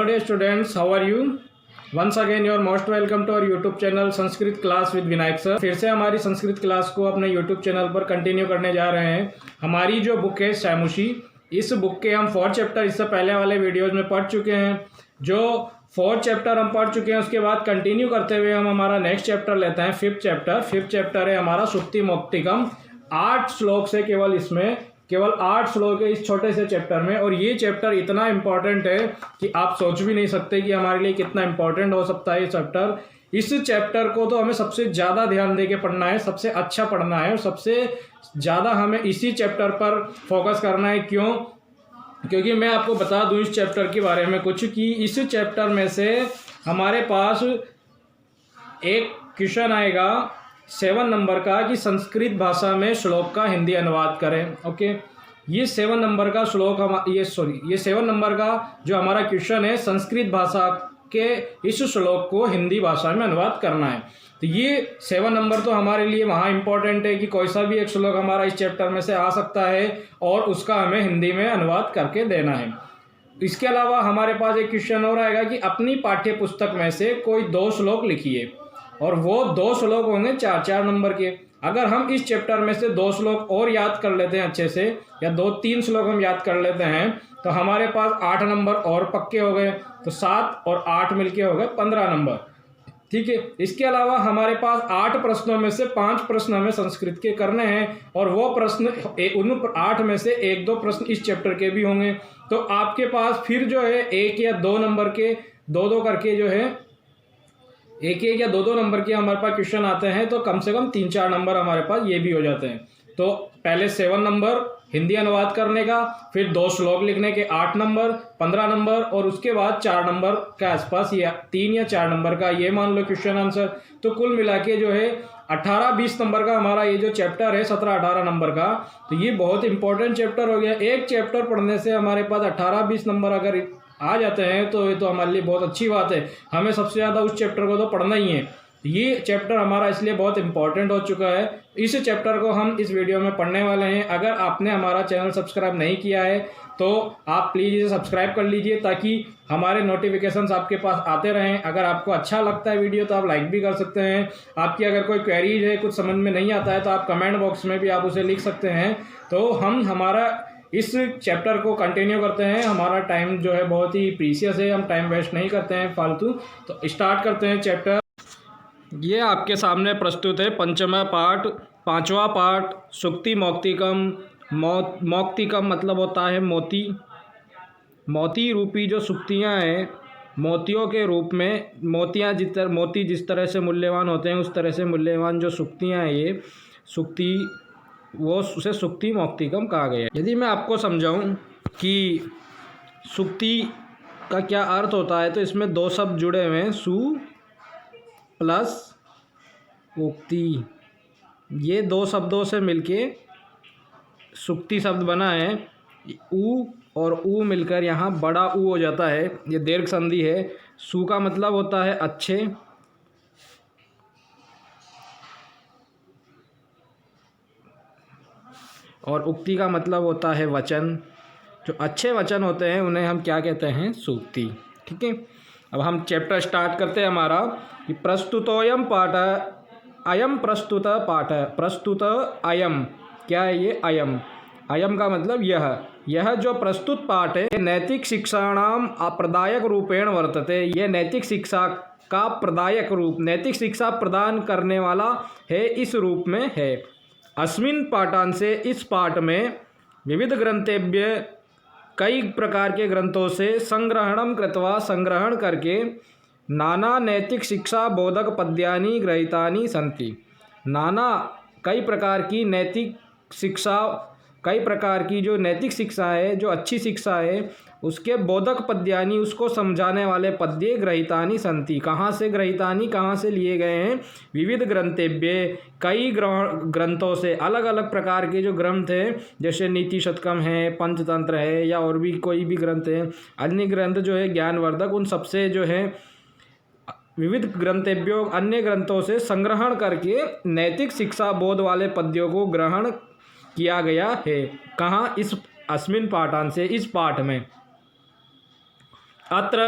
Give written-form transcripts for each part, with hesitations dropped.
dear students, how are you? Once again you are most welcome to our YouTube channel Sanskrit class with Vinayak sir. फिर से हमारी Sanskrit class को अपने YouTube channel पर continue करने जा रहे हैं। हमारी जो बुक है सैमुशी, इस बुक के हम 4 चैप्टर इससे पहले वाले वीडियोज़ में पढ़ चुके हैं। जो 4 चैप्टर हम पढ़ चुके हैं उसके बाद कंटिन्यू करते हुए हम हमारा नेक्स्ट चैप्टर लेते हैं, 5th चैप्टर है हमारा सुक्ति मौक्तिकम। 8 श्लोक से केवल 8 श्लोक है इस छोटे से चैप्टर में, और ये चैप्टर इतना इम्पॉर्टेंट है कि आप सोच भी नहीं सकते कि हमारे लिए कितना इम्पॉर्टेंट हो सकता है ये चैप्टर। इस चैप्टर को तो हमें सबसे ज़्यादा ध्यान दे के पढ़ना है, सबसे अच्छा पढ़ना है और सबसे ज़्यादा हमें इसी चैप्टर पर फोकस करना है। क्यों? क्योंकि मैं आपको बता दूं इस चैप्टर के बारे में कुछ, कि इस चैप्टर में से हमारे पास एक क्वेश्चन आएगा 7 नंबर का कि संस्कृत भाषा में श्लोक का हिंदी अनुवाद करें। ओके, ये 7 नंबर का श्लोक ये 7 नंबर का जो हमारा क्वेश्चन है, संस्कृत भाषा के इस श्लोक को हिंदी भाषा में अनुवाद करना है। तो ये 7 नंबर तो हमारे लिए वहाँ इम्पोर्टेंट है कि कोई सा भी एक श्लोक हमारा इस चैप्टर में से आ सकता है और उसका हमें हिंदी में अनुवाद करके देना है। इसके अलावा हमारे पास एक क्वेश्चन और आएगा कि अपनी पाठ्य पुस्तक में से कोई 2 श्लोक लिखिए, और वो 2 श्लोक होंगे 4-4 नंबर के। अगर हम इस चैप्टर में से 2 श्लोक और याद कर लेते हैं अच्छे से, या 2-3 श्लोक हम याद कर लेते हैं, तो हमारे पास 8 नंबर और पक्के हो गए। तो 7 और 8 मिलके हो गए 15 नंबर। ठीक है, इसके अलावा हमारे पास 8 प्रश्नों में से 5 प्रश्न हमें संस्कृत के करने हैं, और वो प्रश्न उन 8 में से 1-2 प्रश्न इस चैप्टर के भी होंगे। तो आपके पास फिर जो है 1 या 2 नंबर के 2-2 करके जो है 1-1 या 2-2 नंबर के हमारे पास क्वेश्चन आते हैं, तो कम से कम 3-4 नंबर हमारे पास ये भी हो जाते हैं। तो पहले 7 नंबर हिंदी अनुवाद करने का, फिर 2 श्लोक लिखने के 8 नंबर, 15 नंबर, और उसके बाद 4 नंबर के आसपास या 3 या 4 नंबर का ये मान लो क्वेश्चन आंसर। तो कुल मिला के जो है 18-20 नंबर का हमारा ये जो चैप्टर है 17-18 नंबर का, तो ये बहुत इंपॉर्टेंट चैप्टर हो गया। एक चैप्टर पढ़ने से हमारे पास 18-20 नंबर अगर आ जाते हैं तो ये तो हमारे लिए बहुत अच्छी बात है। हमें सबसे ज़्यादा उस चैप्टर को तो पढ़ना ही है। ये चैप्टर हमारा इसलिए बहुत इंपॉर्टेंट हो चुका है। इस चैप्टर को हम इस वीडियो में पढ़ने वाले हैं। अगर आपने हमारा चैनल सब्सक्राइब नहीं किया है तो आप प्लीज़ इसे सब्सक्राइब कर लीजिए, ताकि हमारे नोटिफिकेशंस आपके पास आते रहें। अगर आपको अच्छा लगता है वीडियो तो आप लाइक भी कर सकते हैं। आपकी अगर कोई क्वेरीज है, कुछ समझ में नहीं आता है, तो आप कमेंट बॉक्स में भी आप उसे लिख सकते हैं। तो हम हमारा इस चैप्टर को कंटिन्यू करते हैं। हमारा टाइम जो है बहुत ही प्रीशियस है, हम टाइम वेस्ट नहीं करते हैं फालतू। तो स्टार्ट करते हैं चैप्टर। ये आपके सामने प्रस्तुत है 5वां पाठ सुक्ति मौक्तिकम। मौक्तिकम मतलब होता है मोती। मोती रूपी जो सुक्तियाँ हैं, मोतियों के रूप में, मोती जिस तरह से मूल्यवान होते हैं उस तरह से मूल्यवान जो सुक्तियाँ हैं, ये सुक्ति, वो उसे सुक्ति मौक्तिकम कहा गया। यदि मैं आपको समझाऊं कि सुक्ति का क्या अर्थ होता है, तो इसमें 2 शब्द जुड़े हुए हैं, सु प्लस उक्ति। ये 2 शब्दों से मिलके सुक्ति शब्द बना है। उ और ऊ मिलकर यहाँ बड़ा ऊ हो जाता है, ये दीर्घ संधि है। सु का मतलब होता है अच्छे, और उक्ति का मतलब होता है वचन। जो अच्छे वचन होते हैं उन्हें हम क्या कहते हैं? सूक्ति। ठीक है, अब हम चैप्टर स्टार्ट करते हैं हमारा कि प्रस्तुतोयम पाठ, अयम प्रस्तुत पाठ। प्रस्तुत अयम, क्या है ये? अयम। अयम का मतलब यह जो प्रस्तुत पाठ है नैतिक शिक्षाणाम अप्रदायक रूपेण वर्तते। ये नैतिक शिक्षा का प्रदायक रूप, नैतिक शिक्षा प्रदान करने वाला है, इस रूप में है। अस्मिन् पाठांशे, इस पाठ में विविध ग्रंथेभ्य, कई प्रकार के ग्रंथों से संग्रहणम कृत्वा, संग्रहण करके, नाना नैतिक शिक्षा बोधक पद्यानि गृहीतानि सन्ति। नाना कई प्रकार की नैतिक शिक्षा, कई प्रकार की जो नैतिक शिक्षा है, जो अच्छी शिक्षा है, उसके बोधक पद्यानि, उसको समझाने वाले पद्य गृहीतानि सन्ति। कहाँ से गृहीतानि, कहाँ से लिए गए हैं? विविध ग्रंथेभ्य, कई ग्रंथों से, अलग अलग प्रकार के जो ग्रंथ हैं, जैसे नीति शतकम है, पंचतंत्र है, या और भी कोई भी ग्रंथ है, अन्य ग्रंथ जो है ज्ञानवर्धक, उन सबसे जो है विविध ग्रंथेभ्यों, अन्य ग्रंथों से संग्रहण करके नैतिक शिक्षा बोध वाले पद्यों को ग्रहण किया गया है। कहाँ? इस अस्मिन् पाठांशे, इस पाठ में। अत्र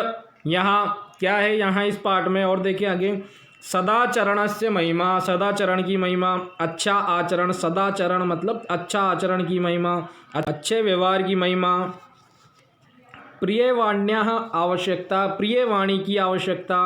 यहाँ क्या है, यहाँ इस पार्ट में और देखिए आगे, सदाचरणस्य महिमा, सदाचरण की महिमा, अच्छा आचरण, सदाचरण मतलब अच्छा आचरण की महिमा, अच्छे व्यवहार की महिमा, प्रियवाण्याः आवश्यकता, प्रिय वाणी की आवश्यकता,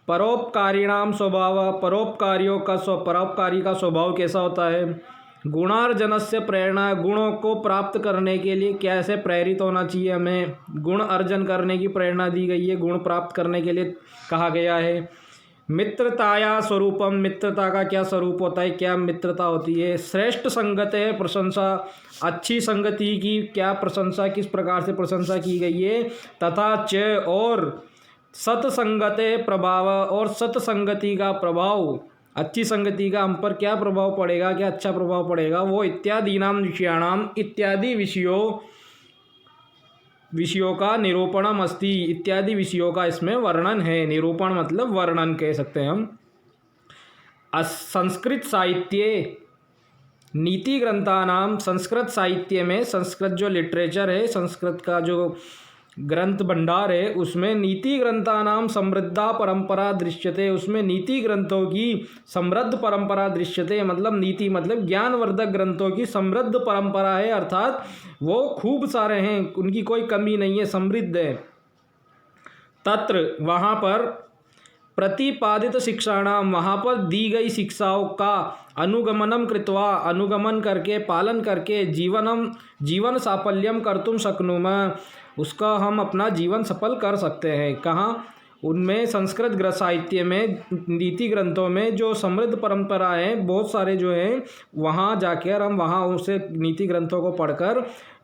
परोपकारिणाम स्वभाव, परोपकारियों का परोपकारी का स्वभाव कैसा होता है, गुणार्जनस्य प्रेरणा, गुणों को प्राप्त करने के लिए कैसे प्रेरित होना चाहिए, हमें गुण अर्जन करने की प्रेरणा दी गई है, गुण प्राप्त करने के लिए कहा गया है। मित्रताया स्वरूपम, मित्रता का क्या स्वरूप होता है, क्या मित्रता होती है। श्रेष्ठ संगत है प्रशंसा, अच्छी संगति की क्या प्रशंसा, किस प्रकार से प्रशंसा की गई है। तथा च और सत्संगते प्रभाव, और सत्संगति का प्रभाव, अच्छी संगति का हम पर क्या प्रभाव पड़ेगा, क्या अच्छा प्रभाव पड़ेगा, वो इत्यादि नाम विषयाणाम, इत्यादि विषयों का निरूपणम अस्ति, इत्यादि विषयों का इसमें वर्णन है। निरूपण मतलब वर्णन कह सकते हैं हम। संस्कृत साहित्य नीति ग्रंथानाम, संस्कृत साहित्य में, संस्कृत जो लिटरेचर है, संस्कृत का जो ग्रंथ भंडार है, उसमें नीति ग्रंथानाम समृद्धा परंपरा दृश्यते, उसमें नीति ग्रंथों की समृद्ध परंपरा दृश्यते, मतलब नीति मतलब ज्ञानवर्धक ग्रंथों की समृद्ध परंपरा है, अर्थात वो खूब सारे हैं, उनकी कोई कमी नहीं है, समृद्ध है। तत्र वहाँ पर प्रतिपादित शिक्षाणाम, वहाँ पर दी गई शिक्षाओं का अनुगमनम कृत्वा, अनुगमन करके, पालन करके, जीवन साफल्यम कर्तुम शक्नुमः, उसका हम अपना जीवन सफल कर सकते हैं। कहाँ? उनमें संस्कृत ग्रंथ साहित्य में, नीति ग्रंथों में जो समृद्ध परंपरा है, बहुत सारे जो हैं, वहाँ जाकर हम वहाँ उसे नीति ग्रंथों को पढ़कर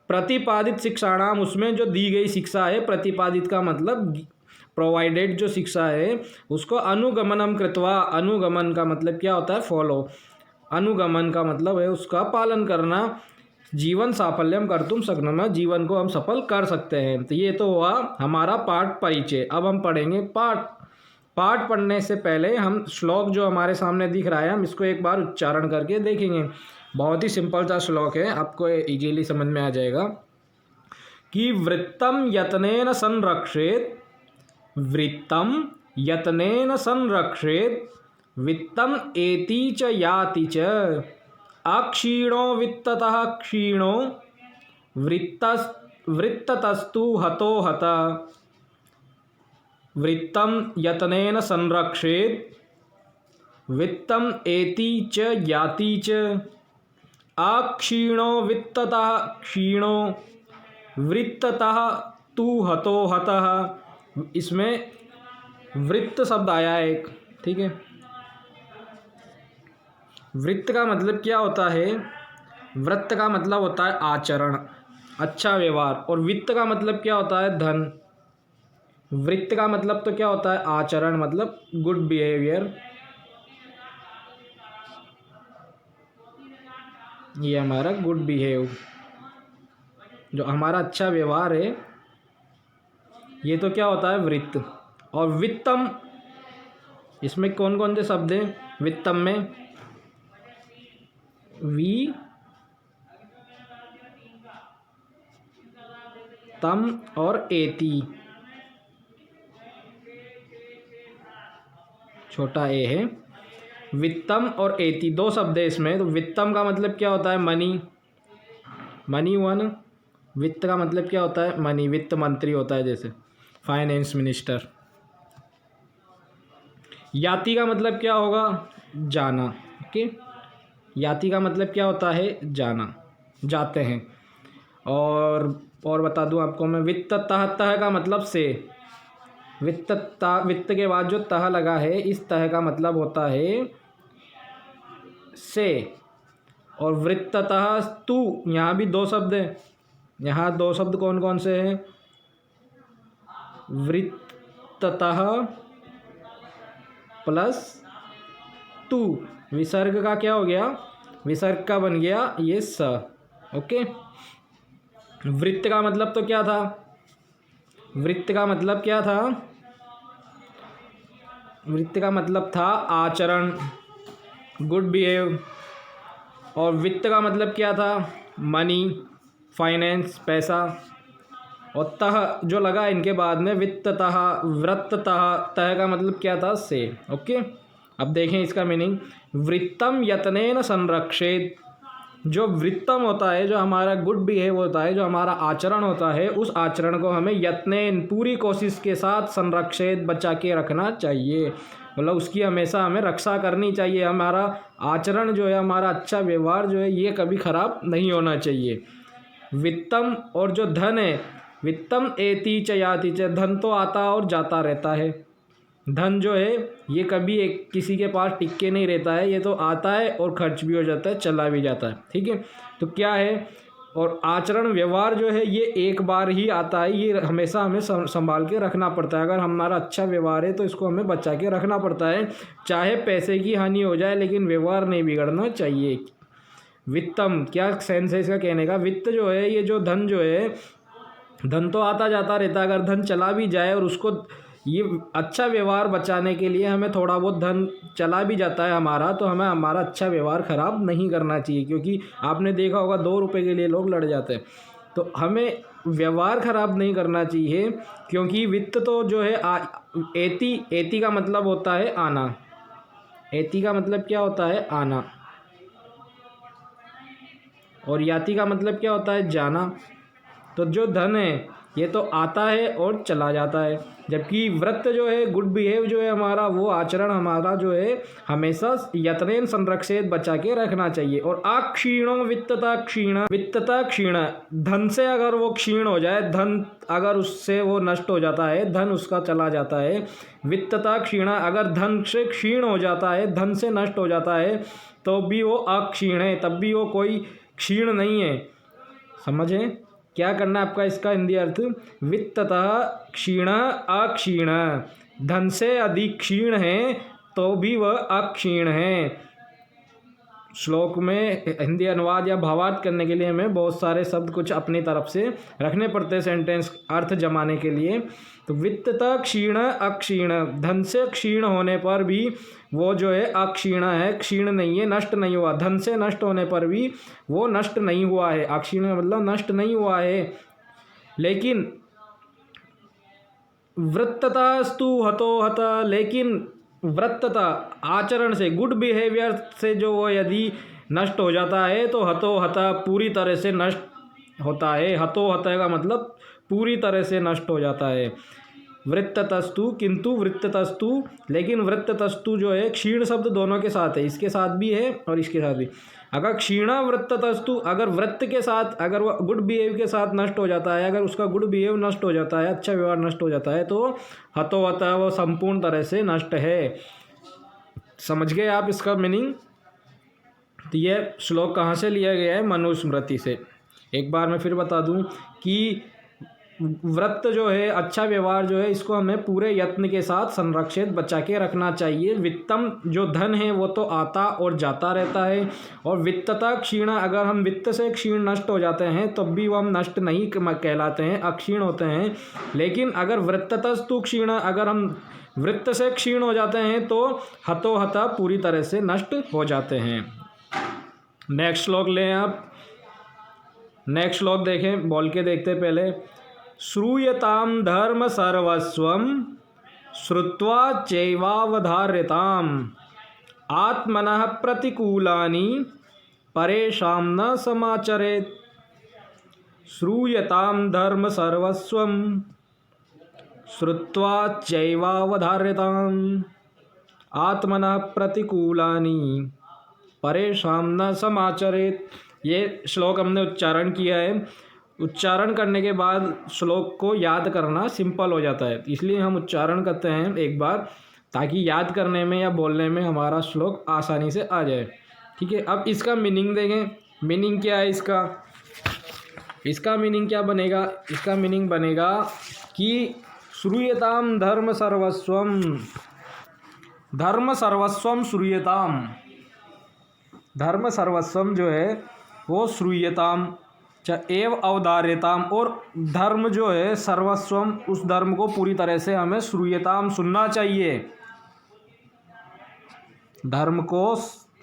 प्रतिपादित शिक्षाणाम, उसमें जो दी गई शिक्षा है, प्रतिपादित का मतलब प्रोवाइडेड जो शिक्षा है, उसको अनुगमनम कृत्वा, अनुगमन का मतलब क्या होता है, फॉलो, अनुगमन का मतलब है उसका पालन करना, जीवन साफल्यम कर्तुम शक्नुमः, जीवन को हम सफल कर सकते हैं। तो ये तो हुआ हमारा पाठ परिचय। अब हम पढ़ेंगे पाठ। पाठ पढ़ने से पहले हम श्लोक जो हमारे सामने दिख रहा है, हम इसको एक बार उच्चारण करके देखेंगे। बहुत ही सिंपल सा श्लोक है, आपको इजीली समझ में आ जाएगा कि वृत्तम यत्नेन संरक्षेत, वृत्तम यत्नेन संरक्षेत, वित्तम एति च याति च, अक्षीणो वित्ततः क्षीणो, वृत्ततस्तु हतो हत, वृत्तम यत्नेन संरक्षेत, वित्तम एति च याति च, अक्षीणो वित्ततः क्षीणो, वृत्ततः तु हतो हतः। इसमें वृत्त शब्द आया है एक, ठीक है। वृत्त का मतलब क्या होता है, वृत्त का मतलब होता है आचरण, अच्छा व्यवहार, और वित्त का मतलब क्या होता है, धन। वृत्त का मतलब तो क्या होता है, आचरण, मतलब गुड बिहेवियर, ये हमारा गुड बिहेव, जो हमारा अच्छा व्यवहार है, ये तो क्या होता है, वृत्त। और वित्तम, इसमें कौन कौन से शब्द हैं वित्तम में, वी तम और एति, छोटा ए है, वित्तम और एति दो शब्द है इसमें। तो वित्तम का मतलब क्या होता है, मनी, मनी वन। वित्त का मतलब क्या होता है, मनी, वित्त मंत्री होता है जैसे फाइनेंस मिनिस्टर। याति का मतलब क्या होगा, जाना, ओके। याति का मतलब क्या होता है, जाना, जाते हैं। और बता दूं आपको मैं, वित्त तह, तह का मतलब से, वित्त के बाद जो तह लगा है, इस तह का मतलब होता है से। और वृत्ततः तु, यहाँ भी दो शब्द हैं। यहाँ दो शब्द कौन कौन से हैं, वृत्ततः प्लस तु, विसर्ग का क्या हो गया, विसर्ग का बन गया ये स, ओके। वृत्त का मतलब तो क्या था, वृत्त का मतलब क्या था, वृत्त का मतलब था आचरण, गुड बिहेव। और वित्त का मतलब क्या था, मनी, फाइनेंस, पैसा। और तह जो लगा इनके बाद में वित्ततः, वृत्ततः, तह का मतलब क्या था, से। ओके, अब देखें इसका मीनिंग। वृत्तम यत्नेन संरक्षेत, जो वृत्तम होता है, जो हमारा गुड बिहेव होता है, जो हमारा आचरण होता है, उस आचरण को हमें यत्नेन, पूरी कोशिश के साथ, संरक्षित, बचा के रखना चाहिए। मतलब उसकी हमेशा हमें रक्षा करनी चाहिए। हमारा आचरण जो है, हमारा अच्छा व्यवहार जो है, ये कभी ख़राब नहीं होना चाहिए। वित्तम, और जो धन है, वित्तम एति च याति च, धन तो आता और जाता रहता है। धन जो है ये कभी एक किसी के पास टिक के नहीं रहता है, ये तो आता है और खर्च भी हो जाता है, चला भी जाता है। ठीक है, तो क्या है, और आचरण व्यवहार जो है ये एक बार ही आता है, ये हमेशा हमें संभाल के रखना पड़ता है। अगर हमारा अच्छा व्यवहार है तो इसको हमें बचा के रखना पड़ता है, चाहे पैसे की हानि हो जाए, लेकिन व्यवहार नहीं बिगड़ना चाहिए। वित्तम, क्या सेंस है इसका कहने का, वित्त जो है, ये जो धन जो है, धन तो आता जाता रहता है। अगर धन चला भी जाए और उसको, ये अच्छा व्यवहार बचाने के लिए हमें थोड़ा बहुत धन चला भी जाता है हमारा, तो हमें हमारा अच्छा व्यवहार ख़राब नहीं करना चाहिए। क्योंकि आपने देखा होगा 2 रुपये के लिए लोग लड़ जाते हैं, तो हमें व्यवहार ख़राब नहीं करना चाहिए। क्योंकि वित्त तो जो है एति, एति का मतलब होता है आना। एति का मतलब क्या होता है, आना। और याति का मतलब क्या होता है, जाना। तो जो धन है ये तो आता है और चला जाता है, जबकि व्रत जो है, गुड बिहेव जो है हमारा, वो आचरण हमारा जो है हमेशा यत्नेन संरक्षित, बचा के रखना चाहिए। और अक्षीणो वित्तता क्षीण, वित्तता क्षीण, धन से अगर वो क्षीण हो जाए, धन अगर उससे वो नष्ट हो जाता है, धन उसका चला जाता है। वित्तता क्षीण, अगर धन से क्षीण हो जाता है, धन से नष्ट हो जाता है, तो भी वो अक्षीण है, तब भी वो कोई क्षीण नहीं है। समझें क्या करना है आपका इसका हिंदी अर्थ, वित्ततः क्षीण अक्षीण, धन से अधिक क्षीण है तो भी वह अक्षीण है। श्लोक में हिंदी अनुवाद या भावार्थ करने के लिए हमें बहुत सारे शब्द कुछ अपनी तरफ से रखने पड़ते हैं सेंटेंस अर्थ जमाने के लिए। तो वित्ततः क्षीण अक्षीण, धन से क्षीण होने पर भी वो जो है अक्षीण है, क्षीण नहीं है, नष्ट नहीं हुआ। धन से नष्ट होने पर भी वो नष्ट नहीं हुआ है, अक्षीण मतलब नष्ट नहीं हुआ है। लेकिन वृत्ततास्तु हतो हत, लेकिन वृत्तता, आचरण से, गुड बिहेवियर से जो वो यदि नष्ट हो जाता है, तो हतो हत, पूरी तरह से नष्ट होता है। हतो हत का मतलब पूरी तरह से नष्ट हो जाता है। वृत्ततस्तु, किंतु वृत्ततस्तु, लेकिन वृत्ततस्तु जो है, क्षीण शब्द दोनों के साथ है, इसके साथ भी है और इसके साथ भी। अगर क्षीण वृत्ततस्तु, अगर वृत्त के साथ, अगर वह गुड बिहेव के साथ नष्ट हो जाता है, अगर उसका गुड बिहेव नष्ट हो जाता है, अच्छा व्यवहार नष्ट हो जाता है, तो हतो हत, वो संपूर्ण तरह से नष्ट है। समझ गए आप इसका मीनिंग। तो यह श्लोक कहाँ से लिया गया है, मनुस्मृति से। एक बार मैं फिर बता दूं कि व्रत जो है, अच्छा व्यवहार जो है, इसको हमें पूरे यत्न के साथ संरक्षित, बचा के रखना चाहिए। वित्तम, जो धन है वो तो आता और जाता रहता है। और वित्तता क्षीण, अगर हम वित्त से क्षीण नष्ट हो जाते हैं तब भी वो हम नष्ट नहीं कहलाते हैं, अक्षीण होते हैं। लेकिन अगर वृत्ततस्तु क्षीण, अगर हम वृत्त से क्षीण हो जाते हैं तो हतो हत, पूरी तरह से नष्ट हो जाते हैं। नेक्स्ट श्लोक लें आप। नेक्स्ट श्लोक देखें, बोल के देखते पहले। श्रूयताम धर्म सर्वस्वम श्रुत्वा चैवावधार्यताम आत्मनः प्रतिकूलानि परेषां न समाचरेत्। श्रूयताम धर्म सर्वस्वम श्रुत्वा चैवावधार्यताम आत्मनः प्रतिकूलानि परेषां न समाचरेत्। ये श्लोक हमने उच्चारण किया है। उच्चारण करने के बाद श्लोक को याद करना सिंपल हो जाता है, इसलिए हम उच्चारण करते हैं एक बार, ताकि याद करने में या बोलने में हमारा श्लोक आसानी से आ जाए। ठीक है, अब इसका मीनिंग देखें। मीनिंग क्या है इसका, इसका मीनिंग क्या बनेगा, इसका मीनिंग बनेगा कि श्रूयताम धर्म सर्वस्वम, धर्म सर्वस्वम श्रूयताम, धर्म सर्वस्वम जो है वो श्रूयताम एव अवधार्यताम, और धर्म जो है सर्वस्वम, उस धर्म को पूरी तरह से हमें श्रूयताम सुनना चाहिए। धर्म को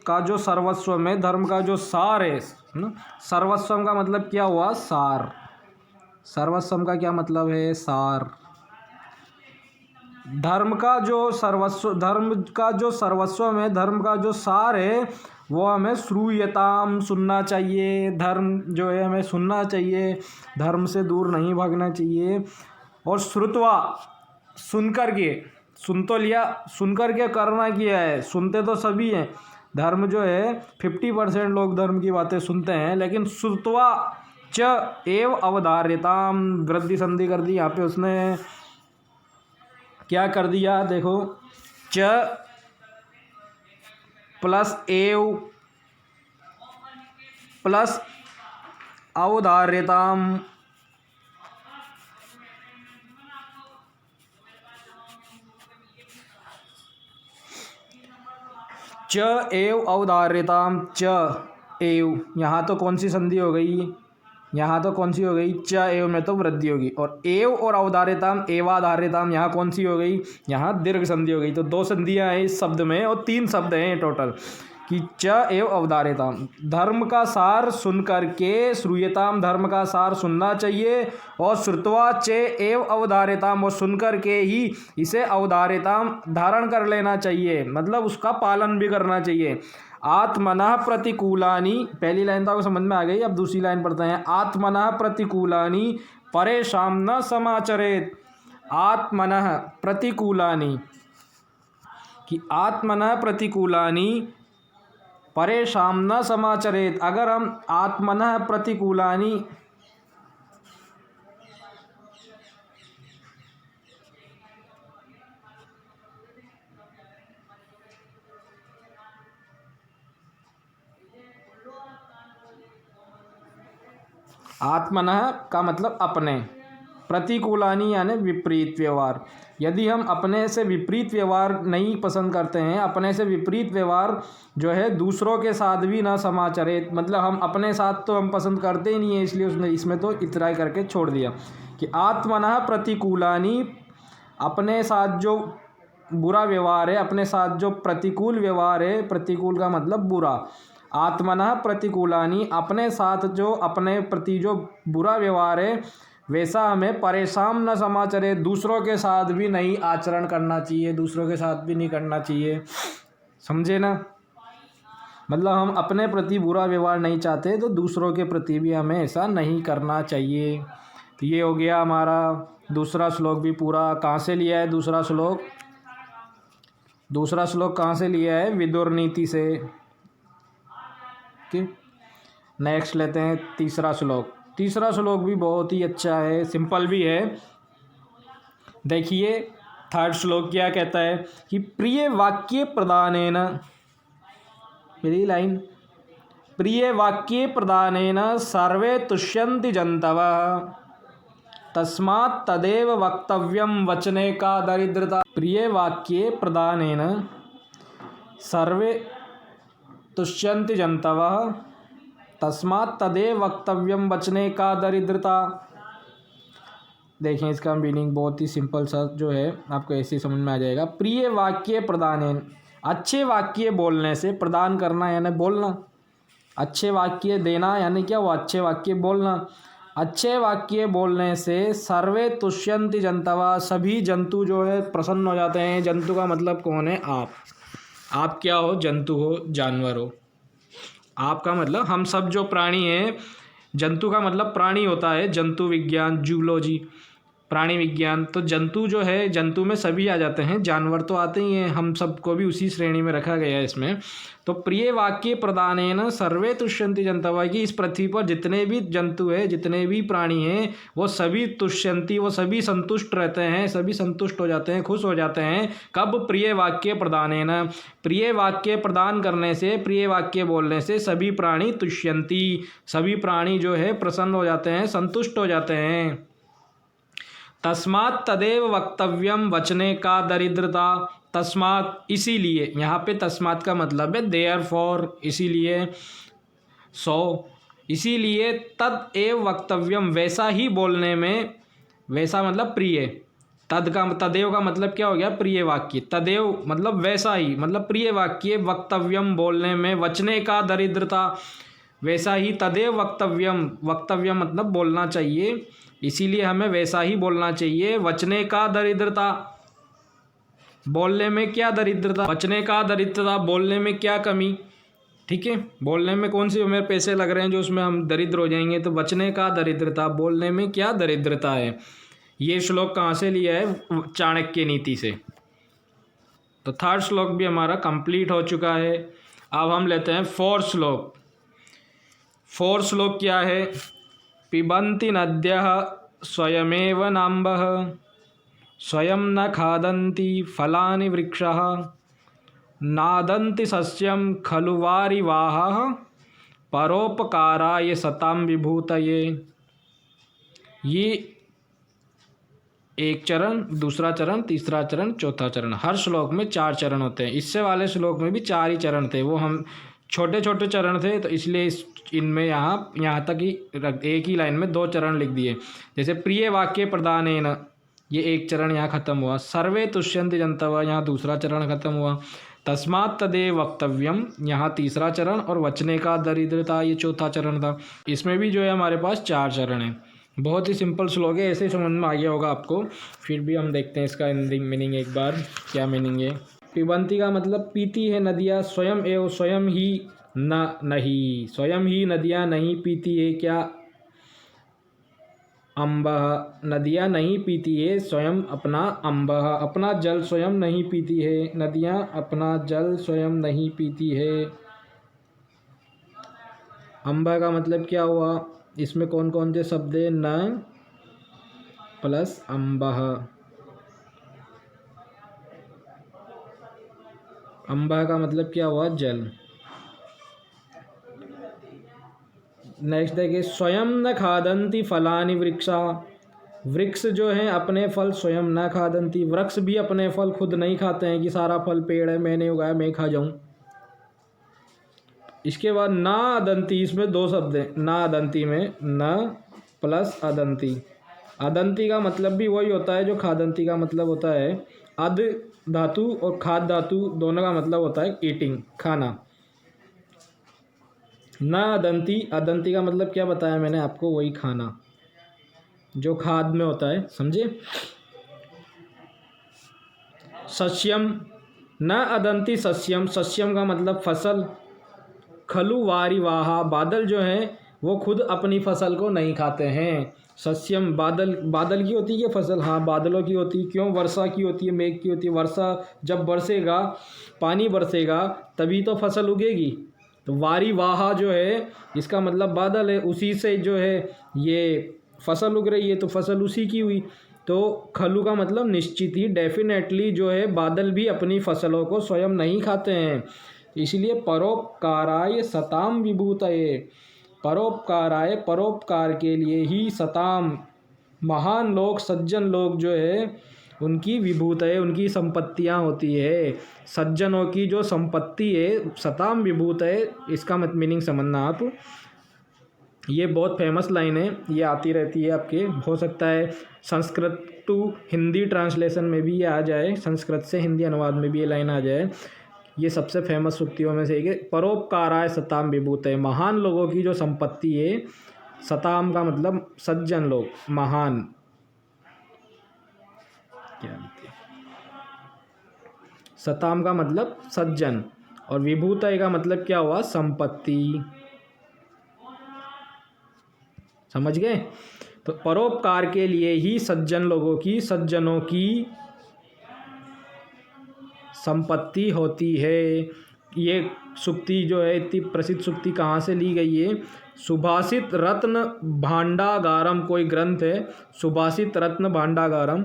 का जो सर्वस्व में, धर्म का जो सार है ना, सर्वस्वम का मतलब क्या हुआ, सार। सर्वस्वम का क्या मतलब है? सार। धर्म का जो सर्वस्व है, धर्म का जो सार है वो हमें श्रूयताम सुनना चाहिए। धर्म जो है हमें सुनना चाहिए, धर्म से दूर नहीं भागना चाहिए। और श्रुत्वा सुन कर के, सुन तो लिया, सुन कर के करना किया है। सुनते तो सभी हैं, धर्म जो है 50% लोग धर्म की बातें सुनते हैं, लेकिन श्रुत्वा च एव अवधार्यताम, वृद्धि संधि कर दी यहाँ पे उसने, क्या कर दिया देखो, च प्लस एव प्लस अवधार्यताम, च एव अवधार्यताम, च एव, यहाँ तो कौन सी संधि हो गई? यहाँ तो कौन सी हो गई? च एव में तो वृद्धि होगी। और एव और अवधार्यताम, एवाधार्यताम, यहाँ कौन सी हो गई? यहाँ दीर्घ संधि हो गई। तो 2 संधियाँ हैं इस शब्द में और 3 शब्द हैं टोटल, कि च एव अवधार्यताम, धर्म का सार सुन करके, श्रूयताम धर्म का सार सुनना चाहिए, और श्रुत्वा च एव अवधार्यताम, और सुन करके ही इसे अवधार्यताम धारण कर लेना चाहिए, मतलब उसका पालन भी करना चाहिए। आत्मनः प्रतिकूलानि, पहली लाइन तो आपको समझ में आ गई, अब दूसरी लाइन पढ़ते हैं। आत्मनः प्रतिकूलानि परेषां न समाचरेत्। आत्मनः प्रतिकूलानि, कि आत्मनः प्रतिकूलानि परेषां न समाचरेत्। अगर हम आत्मनः प्रतिकूलानि, आत्मनः का मतलब अपने, प्रतिकूलानि यानी विपरीत व्यवहार। यदि हम अपने से विपरीत व्यवहार नहीं पसंद करते हैं, अपने से विपरीत व्यवहार जो है दूसरों के साथ भी ना समाचरे, मतलब हम अपने साथ तो हम पसंद करते ही नहीं है, इसलिए उसने इसमें तो इतराई करके छोड़ दिया कि आत्मनः प्रतिकूलानि, अपने साथ जो बुरा व्यवहार है, अपने साथ जो प्रतिकूल व्यवहार है, प्रतिकूल का मतलब बुरा, आत्मनः प्रतिकूलानि, अपने साथ जो, अपने प्रति जो बुरा व्यवहार है वैसा हमें परेशान न समाचरे, दूसरों के साथ भी नहीं आचरण करना चाहिए, दूसरों के साथ भी नहीं करना चाहिए, समझे ना? मतलब हम अपने प्रति बुरा व्यवहार नहीं चाहते तो दूसरों के प्रति भी हमें ऐसा नहीं करना चाहिए। तो ये हो गया हमारा दूसरा श्लोक भी पूरा। कहाँ से लिया है दूसरा श्लोक? दूसरा श्लोक कहाँ से लिया है? विदुर नीति से। ओके, नेक्स्ट लेते हैं तीसरा श्लोक। तीसरा श्लोक भी बहुत ही अच्छा है, सिंपल भी है। देखिए थर्ड श्लोक क्या कहता है कि प्रिय वाक्य प्रदानेन, पहली लाइन, प्रिय वाक्य प्रदानेन सर्वे तुष्यन्ति जन्तवः तस्मात् तदेव वक्तव्यम वचने का दरिद्रता। प्रिय वाक्य प्रदानेन सर्वे तुष्यन्ति जन्तवः तस्मात् तदेव वक्तव्यम वचने का दरिद्रता। देखें इसका मीनिंग बहुत ही सिंपल सा जो है, आपको ऐसे ही समझ में आ जाएगा। प्रिय वाक्य प्रदानेन, अच्छे वाक्य बोलने से, प्रदान करना यानी बोलना, अच्छे वाक्य देना यानी क्या? वो अच्छे वाक्य बोलना। अच्छे वाक्य बोलने से सर्वे तुष्यन्ति जन्तवः, सभी जंतु जो है प्रसन्न हो जाते हैं। जंतु का मतलब कौन है? आप क्या हो? जंतु हो, जानवर हो। आपका मतलब हम सब जो प्राणी हैं, जंतु का मतलब प्राणी होता है, जंतु विज्ञान, जूलॉजी, प्राणी विज्ञान। तो जंतु जो है, जंतु में सभी आ जाते हैं, जानवर तो आते ही हैं, हम सबको भी उसी श्रेणी में रखा गया है इसमें। तो प्रिय वाक्य प्रदानेन सर्वे तुष्यन्ति जन्तवः, कि इस पृथ्वी पर जितने भी जंतु हैं, जितने भी प्राणी हैं, वो सभी तुष्यन्ति, वो सभी संतुष्ट रहते हैं, सभी संतुष्ट हो जाते हैं, खुश हो जाते हैं। कब? प्रिय वाक्य प्रदानेन, प्रिय वाक्य प्रदान करने से, प्रिय वाक्य बोलने से सभी प्राणी तुष्यन्ति, सभी प्राणी जो है प्रसन्न हो जाते हैं, संतुष्ट हो जाते हैं। तस्मात् तदेव वक्तव्यम वचने का दरिद्रता। तस्मात् इसीलिए, यहाँ पे तस्मात् का मतलब है देयरफॉर, इसीलिए, सो इसीलिए, तद एव वक्तव्यम, वैसा ही बोलने में, वैसा मतलब प्रिय, तदेव का मतलब क्या हो गया? प्रिय वाक्य, तदेव मतलब वैसा ही, मतलब प्रिय वाक्य, वक्तव्यम बोलने में, वचने का दरिद्रता, वैसा ही तदेव वक्तव्यम, वक्तव्यम मतलब बोलना चाहिए, इसीलिए हमें वैसा ही बोलना चाहिए। वचने का दरिद्रता, बोलने में क्या दरिद्रता, वचने का दरिद्रता, बोलने में क्या कमी, ठीक है। बोलने में कौन सी हमें पैसे लग रहे हैं जो उसमें हम दरिद्र हो जाएंगे, तो वचने का दरिद्रता, बोलने में क्या दरिद्रता है। ये श्लोक कहाँ से लिया है, चाणक्य नीति से। तो थर्ड श्लोक भी हमारा कंप्लीट हो चुका है। अब हम लेते हैं फोर्थ श्लोक। फोर्थ श्लोक क्या है, पिबन्ति नद्यः स्वयमेव नाम्भः स्वयं न खादन्ति फलानि वृक्षः नादन्ति सस्यं खलु वारिवाहः परोपकाराय सतां विभूतये। ये एक चरण, दूसरा चरण, तीसरा चरण, चौथा चरण। हर श्लोक में 4 चरण होते हैं। इससे वाले श्लोक में भी 4 ही चरण थे, वो हम छोटे छोटे चरण थे, तो इसलिए इनमें यहाँ तक ही एक ही लाइन में 2 चरण लिख दिए। जैसे प्रिय वाक्य प्रदानेन, ये एक चरण यहाँ खत्म हुआ। सर्वे तुष्यन्ति जन्तवः, यहाँ दूसरा चरण खत्म हुआ। तस्मात् तदेव वक्तव्यम, यहाँ तीसरा चरण। और वचने का दरिद्रता, ये चौथा चरण था। इसमें भी जो है हमारे पास 4 चरण हैं। बहुत ही सिंपल श्लोक है, ऐसे ही समझ में आ गया होगा आपको। फिर भी हम देखते हैं इसका मीनिंग एक बार, क्या मीनिंग है। पिबन्ति का मतलब पीती है नदियाँ, स्वयं एवं स्वयं ही नहीं, स्वयं ही नदियाँ नहीं पीती है क्या, अम्बः, नदियाँ नहीं पीती है स्वयं अपना, अम्बः, अपना जल स्वयं नहीं पीती है, नदियाँ अपना जल स्वयं नहीं पीती है। अम्बः का मतलब क्या हुआ, इसमें कौन कौन से शब्द है, न प्लस अम्बः। अम्बः का मतलब क्या हुआ, जल। नेक्स्ट देखिए, स्वयं न खादन्ति फलानि वृक्षा, वृक्ष जो हैं अपने फल स्वयं न खादन्ति, वृक्ष भी अपने फल खुद नहीं खाते हैं कि सारा फल पेड़ है मैंने उगाया मैं खा जाऊं। इसके बाद ना अदंती, इसमें 2 शब्द हैं ना अदंती में, न प्लस अदंती। अदंती का मतलब भी वही होता है जो खादंती का मतलब होता है। अद धातु और खाद धातु दोनों का मतलब होता है ईटिंग, खाना। ना अदंती, अदंती का मतलब क्या बताया मैंने आपको, वही खाना जो खाद में होता है, समझे। सस्यम, न अदंती सस्यम, सस्यम का मतलब फसल। खलु वारिवाहा, बादल जो हैं वो खुद अपनी फसल को नहीं खाते हैं। सस्यम, बादल, बादल की होती है फसल, हाँ बादलों की होती है। क्यों, वर्षा की होती है, मेघ की होती है। वर्षा जब बरसेगा, पानी बरसेगा तभी तो फसल उगेगी। तो वारिवाहा जो है इसका मतलब बादल है, उसी से जो है ये फसल उग रही है, तो फसल उसी की हुई। तो खलु का मतलब निश्चित ही, डेफिनेटली जो है बादल भी अपनी फसलों को स्वयं नहीं खाते हैं। इसलिए परोपकाराय सताम विभूतये, परोपकाराय, परोपकार के लिए ही, सताम, महान लोग, सज्जन लोग जो है उनकी विभूतये, उनकी संपत्तियां होती है। सज्जनों की जो संपत्ति है, सताम विभूतये, इसका मत मीनिंग समझना आप। ये बहुत फेमस लाइन है, ये आती रहती है आपके, हो सकता है संस्कृत टू हिंदी ट्रांसलेशन में भी ये आ जाए, संस्कृत से हिंदी अनुवाद में भी ये लाइन आ जाए। ये सबसे फेमस सूक्तियों में से एक है। परोपकाराय सताम विभूतये, महान लोगों की जो संपत्ति है, सताम का मतलब सज्जन लोग, महान, क्या सताम का मतलब सज्जन, और विभूतये का मतलब क्या हुआ, संपत्ति। समझ गए। तो परोपकार के लिए ही सज्जन लोगों की, सज्जनों की संपत्ति होती है। ये सुक्ति जो है, इतनी प्रसिद्ध सुक्ति कहाँ से ली गई है, सुभाषित रत्न भांडागारम, कोई ग्रंथ है सुभाषित रत्न भांडागारम,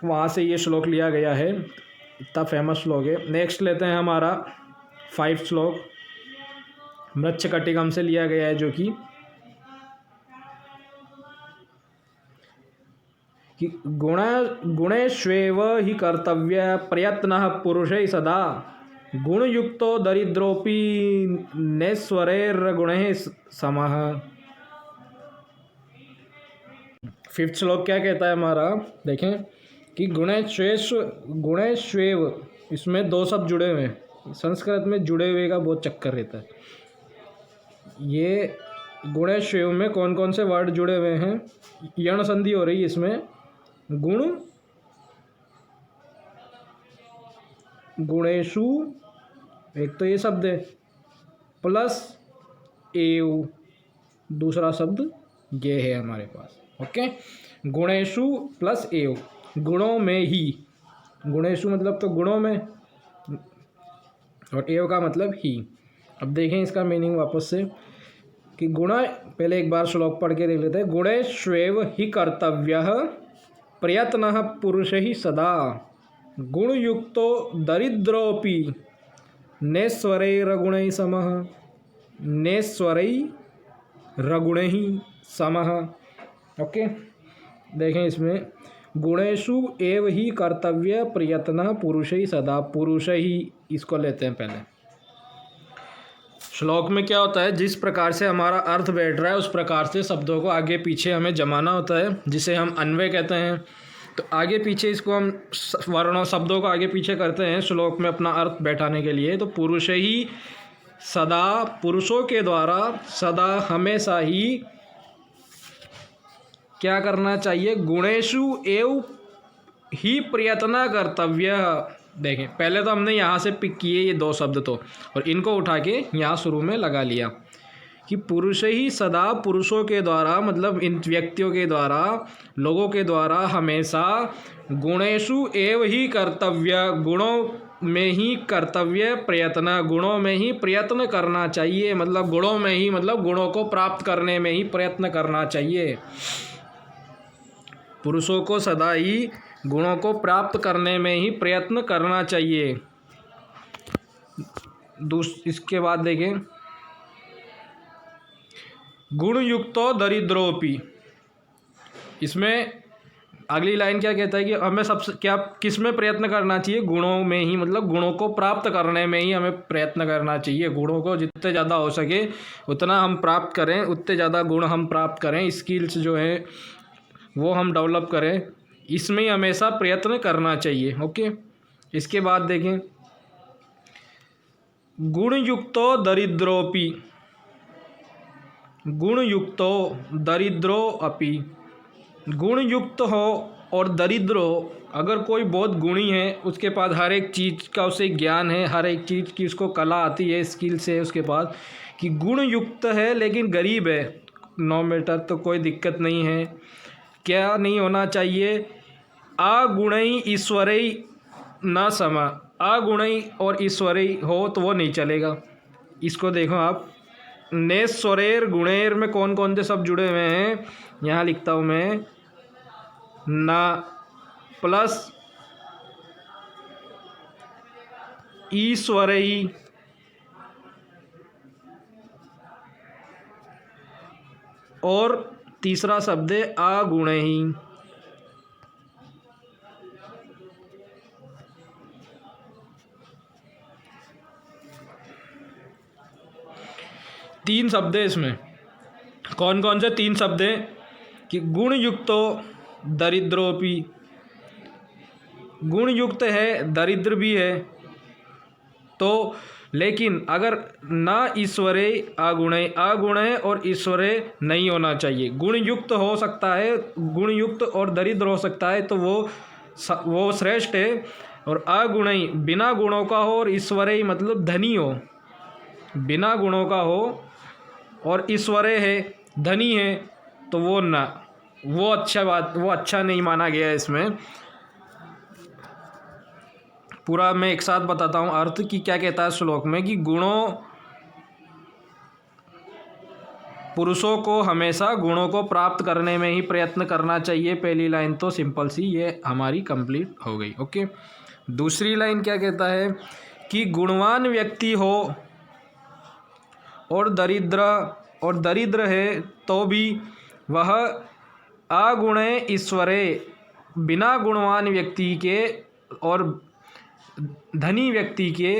वहाँ से ये श्लोक लिया गया है। इतना फेमस श्लोक है। नेक्स्ट लेते हैं हमारा 5 श्लोक, मृच्छकटिकम से लिया गया है, जो कि गुणेष्वेव हि कर्तव्य प्रयत्नः पुरुषै सदा, गुणयुक्तो दरिद्रोपि नैश्वर्यगुणैः समः। 5th श्लोक क्या कहता है हमारा, देखें कि गुणेष्वेव, इसमें 2 शब्द जुड़े हुए हैं। संस्कृत में जुड़े हुए का बहुत चक्कर रहता है। ये गुणेश्व में कौन कौन से वर्ड जुड़े हुए हैं? यण संधि हो रही है इसमें। गुण, गुणेशु, एक तो ये शब्द है, प्लस एव, दूसरा शब्द ये है हमारे पास। ओके, गुणेशु प्लस एव, गुणों में ही। गुणेशु मतलब तो गुणों में, और एव का मतलब ही। अब देखें इसका मीनिंग वापस से कि गुण, पहले एक बार श्लोक पढ़ के देख लेते हैं। गुणेष्वेव ही कर्तव्यः प्रयत्नः पुरुष ही सदा, गुणयुक्तो दरिद्रोऽपि नैश्वरैर्गुणैः समः, नैश्वरैर्गुणैः समः। ओके, देखें इसमें गुणेषु एव ही कर्तव्य प्रयत्नः पुरुष ही सदा, पुरुष ही इसको लेते हैं पहले। श्लोक में क्या होता है, जिस प्रकार से हमारा अर्थ बैठ रहा है उस प्रकार से शब्दों को आगे पीछे हमें जमाना होता है, जिसे हम अन्वय कहते हैं। तो आगे पीछे इसको हम वर्णों शब्दों को आगे पीछे करते हैं श्लोक में अपना अर्थ बैठाने के लिए। तो पुरुष ही सदा, पुरुषों के द्वारा सदा हमेशा ही क्या करना चाहिए? गुणेषु एव ही प्रयत्न कर्तव्य। देखें, पहले तो हमने यहाँ से पिक किए ये दो शब्द तो, और इनको उठा के यहाँ शुरू में लगा लिया कि पुरुष ही सदा, पुरुषों के द्वारा मतलब इन व्यक्तियों के द्वारा, लोगों के द्वारा हमेशा, गुणेषु एव ही कर्तव्य, गुणों में ही कर्तव्य प्रयत्न, गुणों में ही प्रयत्न करना चाहिए। मतलब गुणों में ही मतलब गुणों को प्राप्त करने में ही प्रयत्न करना चाहिए। पुरुषों को सदा ही गुणों को प्राप्त करने में ही प्रयत्न करना चाहिए। इसके बाद देखें, गुणयुक्तो दरिद्रोपि, इसमें अगली लाइन क्या कहता है कि हमें सबसे क्या, किस में प्रयत्न करना चाहिए? गुणों में ही, मतलब गुणों को प्राप्त करने में ही हमें प्रयत्न करना चाहिए। गुणों को जितने ज़्यादा हो सके उतना हम प्राप्त करें, उतने ज़्यादा गुण हम प्राप्त करें, स्किल्स जो है वो हम डेवलप करें, इसमें ही हमेशा प्रयत्न करना चाहिए। ओके, इसके बाद देखें, गुणयुक्तो दरिद्रोपि, गुणयुक्तो दरिद्रो अपि, गुणयुक्त हो और दरिद्र हो, अगर कोई बहुत गुणी है, उसके पास हर एक चीज़ का उसे ज्ञान है, हर एक चीज़ की उसको कला आती है, स्किल्स है उसके पास, कि गुणयुक्त है लेकिन गरीब है, नो मैटर, तो कोई दिक्कत नहीं है। क्या नहीं होना चाहिए? अगुणई ईश्वरई न सम, अगुणई और ईश्वरई हो तो वो नहीं चलेगा। इसको देखो आप, नेश्वरेर गुणेर में कौन कौन से शब्द जुड़े हुए हैं, यहाँ लिखता हूँ मैं, ना प्लस ईश्वरई और तीसरा शब्द है अगुणई। तीन शब्द है इसमें। कौन कौन से तीन शब्द हैं? कि गुणयुक्तो दरिद्रोपि, गुणयुक्त है, दरिद्र भी है, तो लेकिन अगर ना ईश्वरे अगुणे, अगुणे और ईश्वरे नहीं होना चाहिए। गुणयुक्त हो सकता है, गुणयुक्त और दरिद्र हो सकता है, तो वो श्रेष्ठ है। और अगुणई बिना गुणों का हो, और ईश्वरे मतलब धनी हो, बिना गुणों का हो और ईश्वरे है, धनी है, तो वो ना, वो अच्छा बात, वो अच्छा नहीं माना गया है इसमें। पूरा मैं एक साथ बताता हूँ अर्थ कि क्या कहता है श्लोक में, कि गुणों, पुरुषों को हमेशा गुणों को प्राप्त करने में ही प्रयत्न करना चाहिए। पहली लाइन तो सिंपल सी ये हमारी कंप्लीट हो गई। ओके, दूसरी लाइन क्या कहता है कि गुणवान व्यक्ति हो और दरिद्र है तो भी वह अगुणे ईश्वरे, बिना गुणवान व्यक्ति के और धनी व्यक्ति के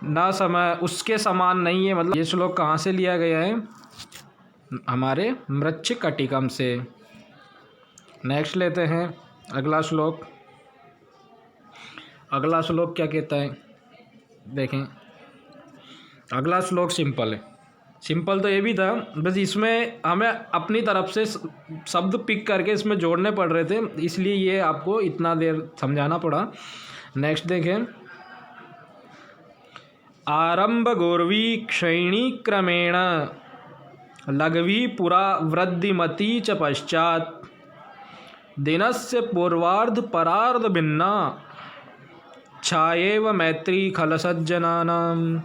ना समय उसके समान नहीं है। मतलब ये श्लोक कहाँ से लिया गया है? हमारे मृच्छकटिकम से। नेक्स्ट लेते हैं अगला श्लोक। अगला श्लोक क्या कहता है? देखें, अगला श्लोक सिंपल है, सिंपल तो ये भी था, बस इसमें हमें अपनी तरफ से शब्द पिक करके इसमें जोड़ने पड़ रहे थे, इसलिए ये आपको इतना देर समझाना पड़ा। नेक्स्ट देखें, आरंभ गौरवी क्षैणी क्रमेण लघवी पुरा वृद्धिमती च पश्चात दिनस्य पूर्वार्ध परार्ध भिन्ना छायेव मैत्री खलसज्जनानाम्।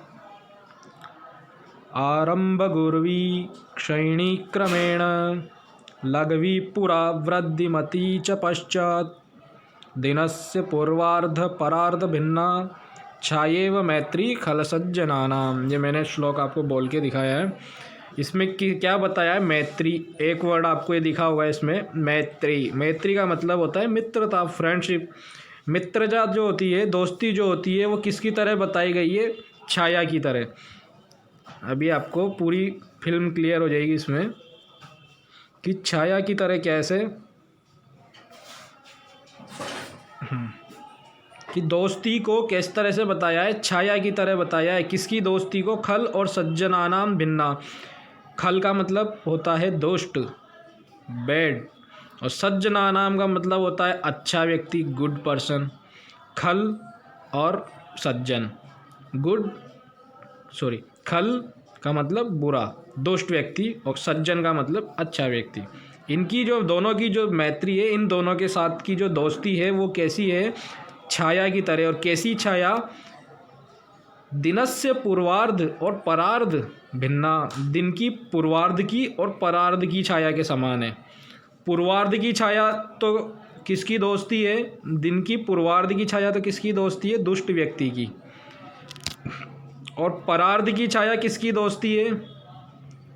आरंभ गुर्वी क्षैणी क्रमेण लघवी पुरा वृद्धिमती च पश्चात दिनस्य पूर्वार्ध परार्ध भिन्ना छायेव मैत्री खलसज्जनानाम्। ये मैंने श्लोक आपको बोल के दिखाया है। इसमें क्या बताया है? मैत्री, एक वर्ड आपको ये दिखा हुआ है इसमें, मैत्री। मैत्री का मतलब होता है मित्रता, फ्रेंडशिप। मित्रता जो होती है, दोस्ती जो होती है, वो किसकी तरह बताई गई है? छाया की तरह। अभी आपको पूरी फिल्म क्लियर हो जाएगी इसमें कि छाया की तरह कैसे, कि दोस्ती को किस तरह से बताया है, छाया की तरह बताया है। किसकी दोस्ती को? खल और सज्जनानाम भिन्ना। खल का मतलब होता है दुष्ट, बैड, और सज्जनानाम का मतलब होता है अच्छा व्यक्ति, गुड पर्सन। खल और सज्जन, खल का मतलब बुरा, दुष्ट व्यक्ति, और सज्जन का मतलब अच्छा व्यक्ति। इनकी जो दोनों की जो मैत्री है, इन दोनों के साथ की जो दोस्ती है, वो कैसी है? छाया की तरह। और कैसी छाया? दिनस्य पूर्वार्ध और परार्ध भिन्ना। दिन की पूर्वार्ध की और परार्ध की छाया के समान है। पूर्वार्ध की छाया तो किसकी दोस्ती है? दिन की पूर्वार्ध की छाया तो किसकी दोस्ती है? दुष्ट व्यक्ति की। और परार्ध की छाया किसकी दोस्ती है?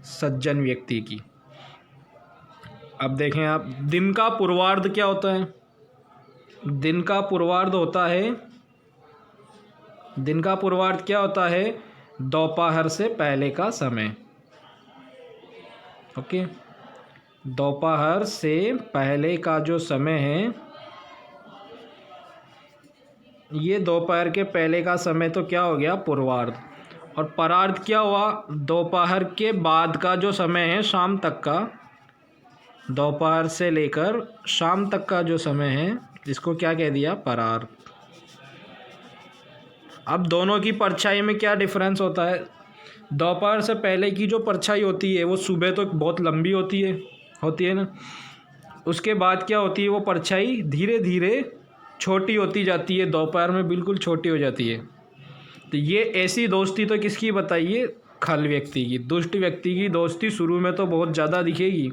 सज्जन व्यक्ति की। अब देखें आप, दिन का पूर्वार्ध क्या होता है? दिन का पूर्वार्ध होता है, दिन का पूर्वार्ध क्या होता है? दोपहर से पहले का समय। ओके, दोपहर से पहले का जो समय है, ये दोपहर के पहले का समय तो क्या हो गया? पूर्वार्ध। और परार्ध क्या हुआ? दोपहर के बाद का जो समय है, शाम तक का, दोपहर से लेकर शाम तक का जो समय है, इसको क्या कह दिया? परार्ध। अब दोनों की परछाई में क्या डिफरेंस होता है? दोपहर से पहले की जो परछाई होती है, वो सुबह तो बहुत लंबी होती है ना। उसके बाद क्या होती है? वो परछाई धीरे धीरे छोटी होती जाती है, दोपहर में बिल्कुल छोटी हो जाती है। तो ये ऐसी दोस्ती तो किसकी बताइए? खल व्यक्ति की। दुष्ट व्यक्ति की दोस्ती शुरू में तो बहुत ज़्यादा दिखेगी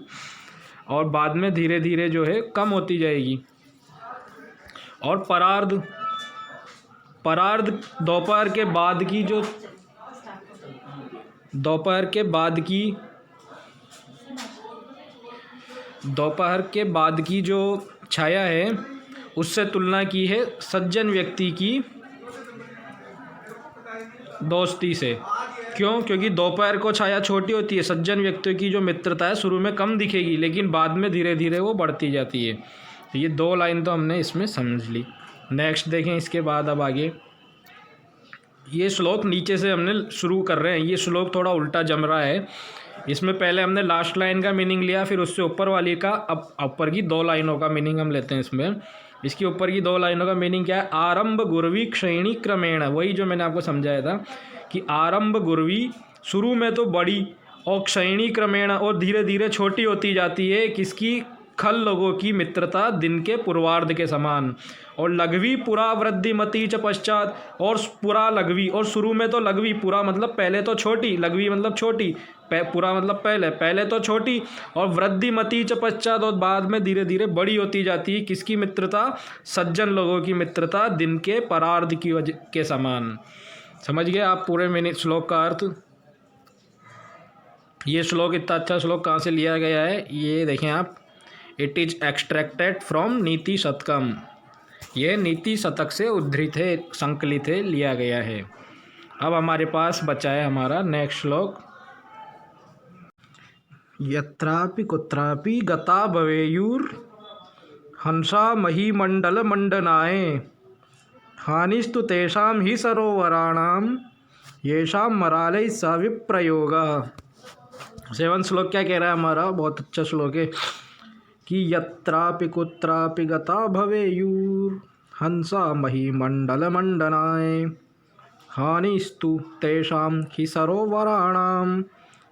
और बाद में धीरे धीरे जो है कम होती जाएगी। और परार्ध, परार्ध दोपहर के बाद की जो, दोपहर के बाद की जो छाया है, उससे तुलना की है सज्जन व्यक्ति की दोस्ती से। क्यों? क्योंकि दोपहर को छाया छोटी होती है, सज्जन व्यक्तियों की जो मित्रता है शुरू में कम दिखेगी, लेकिन बाद में धीरे धीरे वो बढ़ती जाती है। तो ये दो लाइन तो हमने इसमें समझ ली। नेक्स्ट देखें इसके बाद अब आगे। ये श्लोक नीचे से हमने शुरू कर रहे हैं। ये श्लोक थोड़ा उल्टा जम रहा है। इसमें पहले हमने लास्ट लाइन का मीनिंग लिया, फिर उससे ऊपर वाली का, अब ऊपर की दो लाइनों का मीनिंग हम लेते हैं इसमें। इसकी ऊपर की दो लाइनों का मीनिंग क्या है? आरंभ गुर्वी क्षैणी क्रमेण। वही जो मैंने आपको समझाया था कि आरंभ गुर्वी, शुरू में तो बड़ी, और क्षैणी क्रमेण, और धीरे धीरे छोटी होती जाती है। किसकी? खल लोगों की मित्रता दिन के पूर्वार्ध के समान। और लघवी पुरा वृद्धिमती च पश्चात, और पुरा लघवी, और शुरू में तो लघवी, पुरा मतलब पहले तो छोटी, लघवी मतलब छोटी, पुरा मतलब पहले तो छोटी, और वृद्धिमती च पश्चात, और बाद में धीरे धीरे बड़ी होती जाती है। किसकी मित्रता? सज्जन लोगों की मित्रता दिन के परार्ध की वजह के समान। समझ गए आप पूरे श्लोक का अर्थ? ये श्लोक, इतना अच्छा श्लोक कहाँ से लिया गया है? ये देखें आप, इट इज एक्सट्रैक्टेड फ्रॉम नीति शतकम। यह नीति शतक से उद्धृत है, संकलित है, लिया गया है। अब हमारे पास बचा है हमारा नेक्स्ट श्लोक। यत्रापि कुत्रापि गता भवेयुर हंसा महीमंडल मंडनाए हानिस्तु तेषां ही सरोवराणाम येषां मरालय स विप्रयोगः। 7 श्लोक क्या कह रहा है हमारा, बहुत अच्छा श्लोक है कि यत्रापि कुत्रापि गता भवेयुर हंसा महीमंडल मंडनाय हानिस्तु तेषां हि सरोवराणां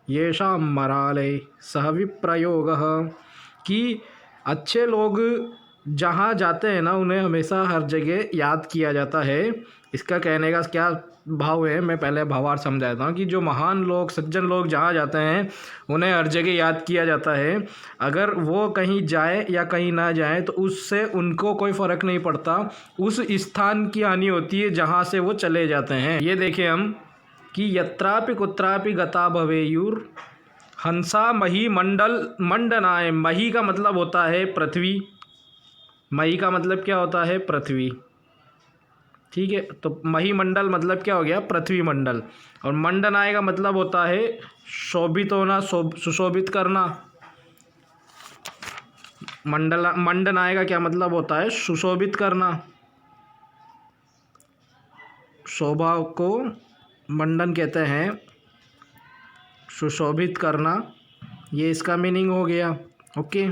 येषां मराले सह विप्रयोगः। कि अच्छे लोग जहाँ जाते हैं ना उन्हें हमेशा हर जगह याद किया जाता है। इसका कहने का क्या भाव है, मैं पहले भावार्थ समझाता हूँ कि जो महान लोग सज्जन लोग जहाँ जाते हैं उन्हें हर जगह याद किया जाता है। अगर वो कहीं जाए या कहीं ना जाए तो उससे उनको कोई फ़र्क नहीं पड़ता, उस स्थान की हानि होती है जहाँ से वो चले जाते हैं। ये देखें हम कि यत्रापि कुत्रापि गता भवेयुर हंसा मही मंडल मंडनाय। मही का मतलब होता है पृथ्वी, मही का मतलब क्या होता है, पृथ्वी। ठीक है, तो महीमंडल मतलब क्या हो गया, पृथ्वी मंडल। और मंडनाय का मतलब होता है शोभित होना, सुशोभित करना। मंडनाय का क्या मतलब होता है, सुशोभित करना। शोभा को मंडन कहते हैं, सुशोभित करना, ये इसका मीनिंग हो गया। ओके,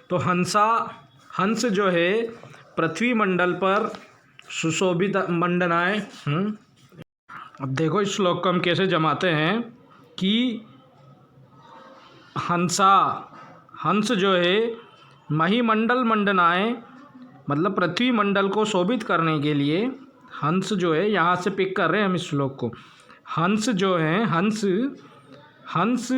तो हंस जो है पृथ्वी मंडल पर सुशोभित मंडनाय। अब देखो इस श्लोक को हम कैसे जमाते हैं कि हंस जो है महीमंडल मंडनाय मतलब पृथ्वी मंडल को शोभित करने के लिए, हंस जो है यहाँ से पिक कर रहे हैं हम इस श्लोक को। हंस जो है हंस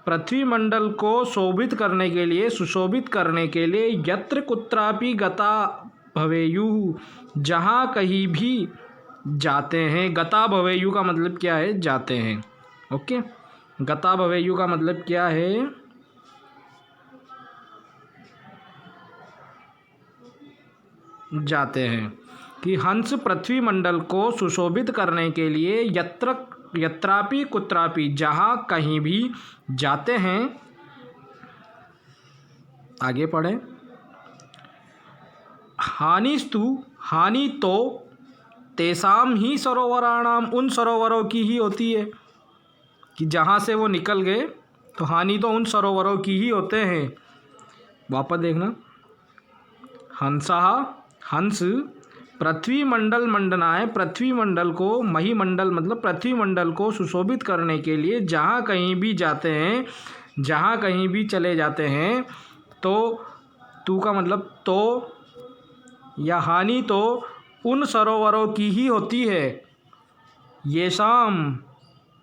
पृथ्वी मंडल को शोभित करने के लिए, सुशोभित करने के लिए यत्र कुत्रापि गता भवेयु जहाँ कहीं भी जाते हैं। गता भवेयु का मतलब क्या है, जाते हैं। ओके, गता भवेयु का मतलब क्या है, जाते हैं। कि हंस पृथ्वी मंडल को सुशोभित करने के लिए यत्रापि कुत्रापि जहाँ कहीं भी जाते हैं। आगे पढ़ें। हानि तो तेसाम ही सरोवराणाम, उन सरोवरों की ही होती है। कि जहाँ से वो निकल गए तो हानि तो उन सरोवरों की ही होते हैं। वापस देखना, हंस पृथ्वी मंडल मंडनाय, पृथ्वी मंडल को, महीमंडल मतलब पृथ्वी मंडल को सुशोभित करने के लिए जहाँ कहीं भी जाते हैं, जहाँ कहीं भी चले जाते हैं। तो तू का मतलब तो या हानि तो उन सरोवरों की ही होती है। ये शाम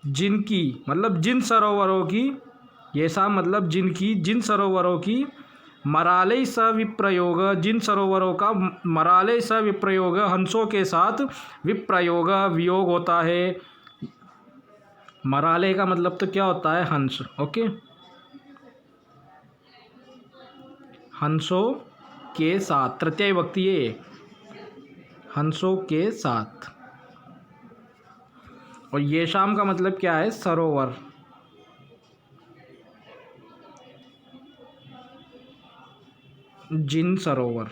जिनकी मतलब जिन सरोवरों की, ये शाम मतलब जिनकी, जिन सरोवरों की मरालय स विप्रयोग, जिन सरोवरों का मरालय स विप्रयोग हंसों के साथ विप्रयोग वियोग होता है। मरालय का मतलब तो क्या होता है, हंस। ओके, हंसों के साथ, तृतीय विभक्ति ये, हंसों के साथ। और ये शाम का मतलब क्या है, सरोवर। जिन सरोवर,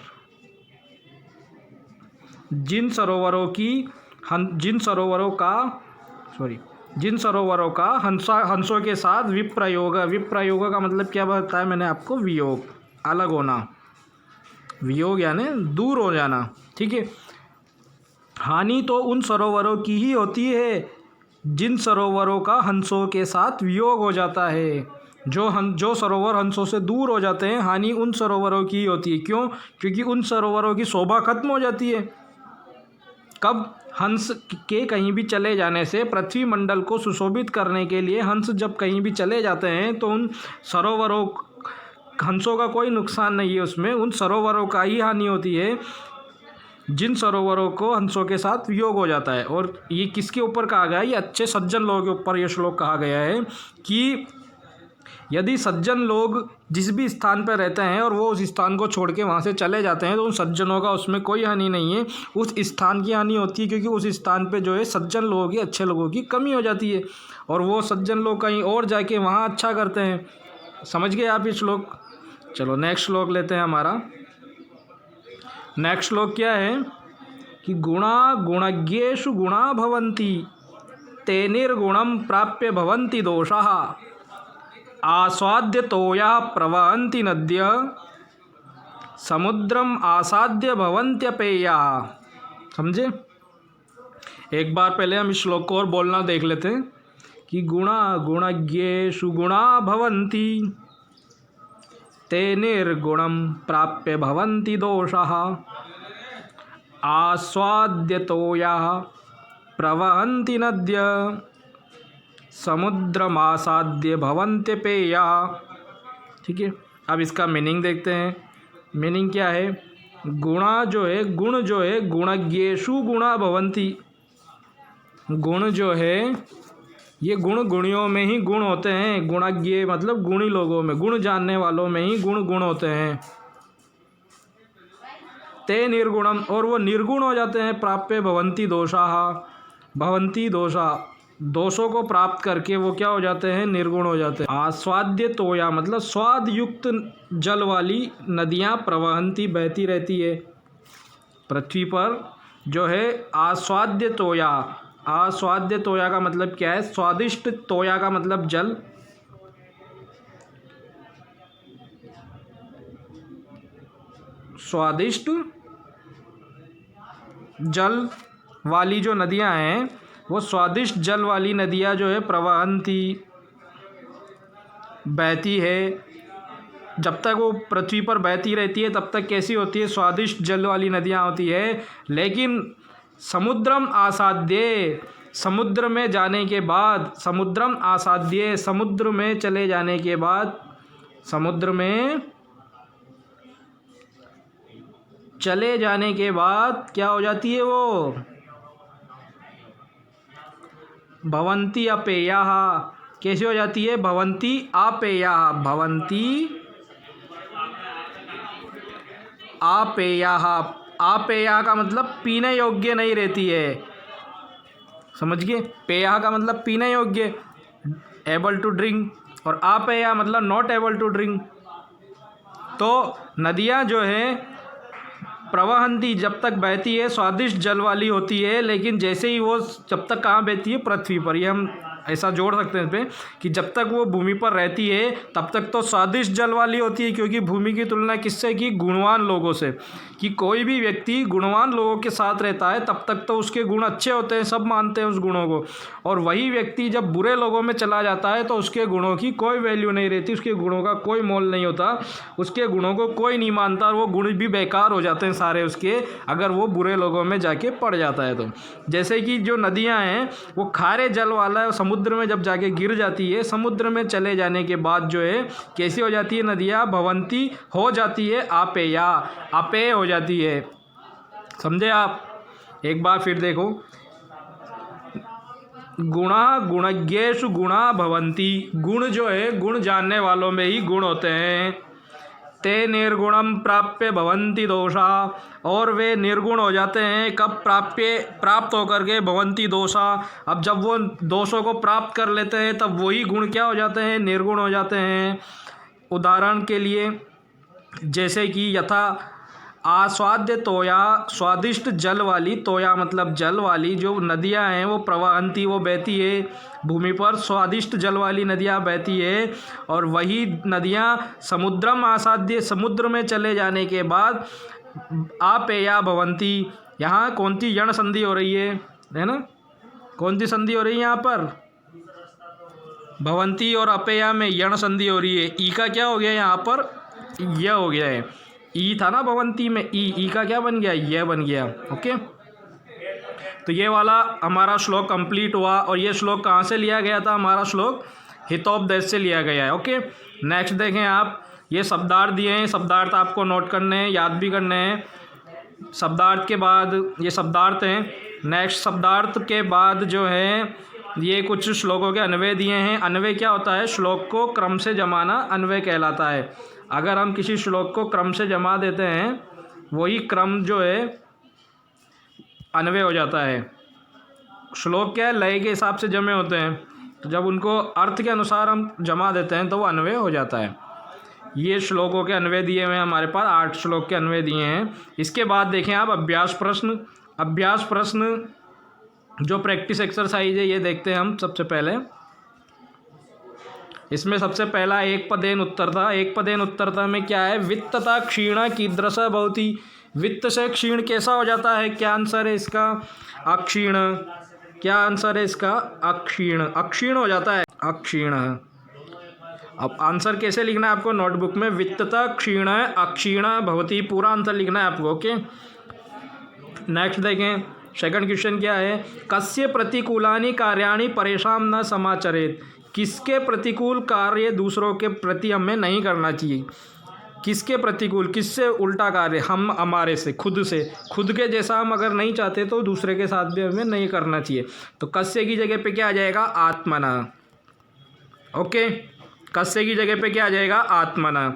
जिन सरोवरों की, जिन सरोवरों का हंसों के साथ विप्रयोग। विप्रयोग का मतलब क्या बताया मैंने आपको, वियोग, अलग होना, वियोग यानी दूर हो जाना। ठीक है, हानि तो उन सरोवरों की ही होती है जिन सरोवरों का हंसों के साथ वियोग हो जाता है। जो सरोवर हंसों से दूर हो जाते हैं, हानि उन सरोवरों की ही होती है। क्यों? क्योंकि उन सरोवरों की शोभा खत्म हो जाती है। कब? हंस के कहीं भी चले जाने से, पृथ्वी मंडल को सुशोभित करने के लिए हंस जब कहीं भी चले जाते हैं तो उन सरोवरों, हंसों का कोई नुकसान नहीं है उसमें, उन सरोवरों का ही हानि होती है जिन सरोवरों को हंसों के साथ वियोग हो जाता है। और ये किसके ऊपर कहा गया है? ये अच्छे सज्जन लोगों के ऊपर ये श्लोक कहा गया है कि यदि सज्जन लोग जिस भी स्थान पर रहते हैं और वो उस स्थान को छोड़ के वहाँ से चले जाते हैं तो उन सज्जनों का उसमें कोई हानि नहीं है, उस स्थान की हानि होती है। क्योंकि उस स्थान पे जो है सज्जन लोगों की, अच्छे लोगों की कमी हो जाती है और वो सज्जन लोग कहीं और जाके वहाँ अच्छा करते हैं। समझ गए आप ये श्लोक? चलो नेक्स्ट श्लोक लेते हैं हमारा। नेक्स्ट श्लोक क्या है कि गुणा गुणज्ञेषु गुणा भवन्ति ते निर्गुणं प्राप्य भवन्ति दोषाः आस्वाद्य तोया प्रवहन्ति नद्य समुद्रम आसाद्य भवन्त्यपेयाः। समझे? एक बार पहले हम इस श्लोक को और बोलना देख लेते हैं कि गुणा गुणज्ञेषु गुणा भवन्ति ते निर्गुणं प्राप्य भवन्ति दोषाः आस्वाद्य तोयाः प्रवहन्ति नद्य समुद्रमासाद्य भवन्त्यपेयाः। ठीक है, अब इसका मीनिंग देखते हैं। मीनिंग क्या है? गुणा जो है, गुण जो है, गुणज्ञेषु गुणा भवन्ति। गुण जो है ये गुण गुणियों में ही गुण होते हैं। गुणज्ञ मतलब गुणी लोगों में, गुण जानने वालों में ही गुण होते हैं। ते निर्गुणम, और वो निर्गुण हो जाते हैं। प्राप्य भवन्ति दोषाः, भवन्ति दोषा, दोषों को प्राप्त करके वो क्या हो जाते हैं? निर्गुण हो जाते हैं। आस्वाद्य तोया मतलब स्वाद युक्त जल वाली नदियाँ प्रवहन्ति, बहती रहती है पृथ्वी पर जो है। आस्वाद्य तोया, आस्वाद्य तोया का मतलब क्या है? स्वादिष्ट। तोया का मतलब जल। स्वादिष्ट जल वाली जो नदियां हैं वो स्वादिष्ट जल वाली नदियां जो है प्रवहन्ति, बहती है। जब तक वो पृथ्वी पर बहती रहती है तब तक कैसी होती है? स्वादिष्ट जल वाली नदियां होती है। लेकिन समुद्रम आसाद्य, समुद्र में जाने के बाद, समुद्रम आसाद्य, समुद्र में चले जाने के बाद, समुद्र में चले जाने के बाद क्या हो जाती है? वो भवन्ति अपेयाः। कैसे हो जाती है? भवन्ति अपेयाः, भवन्ति अपेयाः। अपेया का मतलब पीने योग्य नहीं रहती है। समझ गए? पेया का मतलब पीने योग्य, एबल टू ड्रिंक, और अपेया मतलब नॉट एबल टू ड्रिंक। तो नदियाँ जो है प्रवहन्ति, जब तक बहती है स्वादिष्ट जल वाली होती है। लेकिन जैसे ही वो, जब तक कहाँ बहती है? पृथ्वी पर। ये हम ऐसा जोड़ सकते हैं इस पर कि जब तक वो भूमि पर रहती है तब तक तो स्वादिष्ट जल वाली होती है, क्योंकि भूमि की तुलना किससे की? गुणवान लोगों से। कि कोई भी व्यक्ति गुणवान लोगों के साथ रहता है तब तक तो उसके गुण अच्छे होते हैं, सब मानते हैं उस गुणों को। और वही व्यक्ति जब बुरे लोगों में चला जाता है तो उसके गुणों की कोई वैल्यू नहीं रहती, उसके गुणों का कोई मोल नहीं होता, उसके गुणों को कोई नहीं मानता, और वो गुण भी बेकार हो जाते हैं सारे उसके, अगर वो बुरे लोगों में जाके पड़ जाता है तो। जैसे कि जो नदियाँ हैं वो खारे जल वाला है, समुद्र में जब जाके गिर जाती है, समुद्र में चले जाने के बाद जो है कैसी हो जाती है? नदियाँ भवन्ति हो जाती है, अपेया, अपेय हो जाती है। समझे आप? एक बार फिर देखो, गुणा गुणज्ञेषु गुणा भवन्ति। गुण जो है गुण जानने वालों में ही गुण होते हैं। ते निर्गुणम प्राप्य भवन्ति दोषा, और वे निर्गुण हो जाते हैं कब? प्राप्त होकर के भवन्ति दोषा। अब जब वो दोषों को प्राप्त कर लेते हैं तब वही गुण क्या हो जाते हैं? निर्गुण हो जाते हैं। उदाहरण के लिए जैसे कि यथा आस्वाद्य तोया, स्वादिष्ट जल वाली, तोया मतलब जल वाली जो नदियां हैं वो प्रवहन्ति, वो बहती है भूमि पर, स्वादिष्ट जल वाली नदियां बहती है। और वही नदियां समुद्रम आसाद्य, समुद्र में चले जाने के बाद अपेया भवन्ति। यहाँ कौन सी यण संधि हो रही है ना? कौन सी संधि हो रही है यहाँ पर? भवन्ति और अपेया में यण संधि हो रही है। ई का क्या हो गया यहाँ पर? यह हो गया है। ई था ना भवन्ति में, ई का क्या बन गया? यह बन गया। ओके, तो ये वाला हमारा श्लोक कंप्लीट हुआ। और ये श्लोक कहाँ से लिया गया था? हमारा श्लोक हितोपदेश से लिया गया है। ओके, नेक्स्ट देखें आप, ये शब्दार्थ दिए हैं, शब्दार्थ आपको नोट करने हैं, याद भी करने हैं। शब्दार्थ के बाद ये शब्दार्थ हैं। नेक्स्ट शब्दार्थ के बाद जो है ये कुछ श्लोकों के अन्वय दिए हैं। अन्वय क्या होता है? श्लोक को क्रम से जमाना अन्वय कहलाता है। अगर हम किसी श्लोक को क्रम से जमा देते हैं वही क्रम जो है अन्वय हो जाता है। श्लोक क्या है? लय के हिसाब से जमे होते हैं, तो जब उनको अर्थ के अनुसार हम जमा देते हैं तो वो अन्वय हो जाता है। ये श्लोकों के अन्वय दिए हुए हैं हमारे पास, 8 श्लोक के अन्वय दिए हैं। इसके बाद देखें आप अभ्यास प्रश्न। अभ्यास प्रश्न जो प्रैक्टिस एक्सरसाइज है ये देखते हैं हम सबसे पहले। इसमें सबसे पहला एक पदेन उत्तर था। एक पदेन उत्तरता में क्या है, वित्तता क्षीण कीदृश भवति। वित्त से क्षीण कैसा हो जाता है, क्या आंसर है इसका, अक्षीण। क्या आंसर है इसका, अक्षीण, अक्षीण हो जाता है, अक्षीण। अब आंसर कैसे लिखना है आपको नोटबुक में, वित्तता क्षीण अक्षीण भवति, पूरा आंसर लिखना है आपको। ओके, नेक्स्ट देखें, सेकंड क्वेश्चन क्या है, कस्य प्रतिकूलानि कार्याणि परेशान न समाचरेत। किसके प्रतिकूल कार्य दूसरों के प्रति हमें नहीं करना चाहिए। किसके प्रतिकूल, किससे उल्टा कार्य, हम हमारे से, खुद के जैसा हम अगर नहीं चाहते तो दूसरे के साथ भी हमें नहीं करना चाहिए। तो कस्य की जगह पे क्या आ जाएगा, आत्मना। ओके, कस्य की जगह पे क्या आ जाएगा, आत्मना।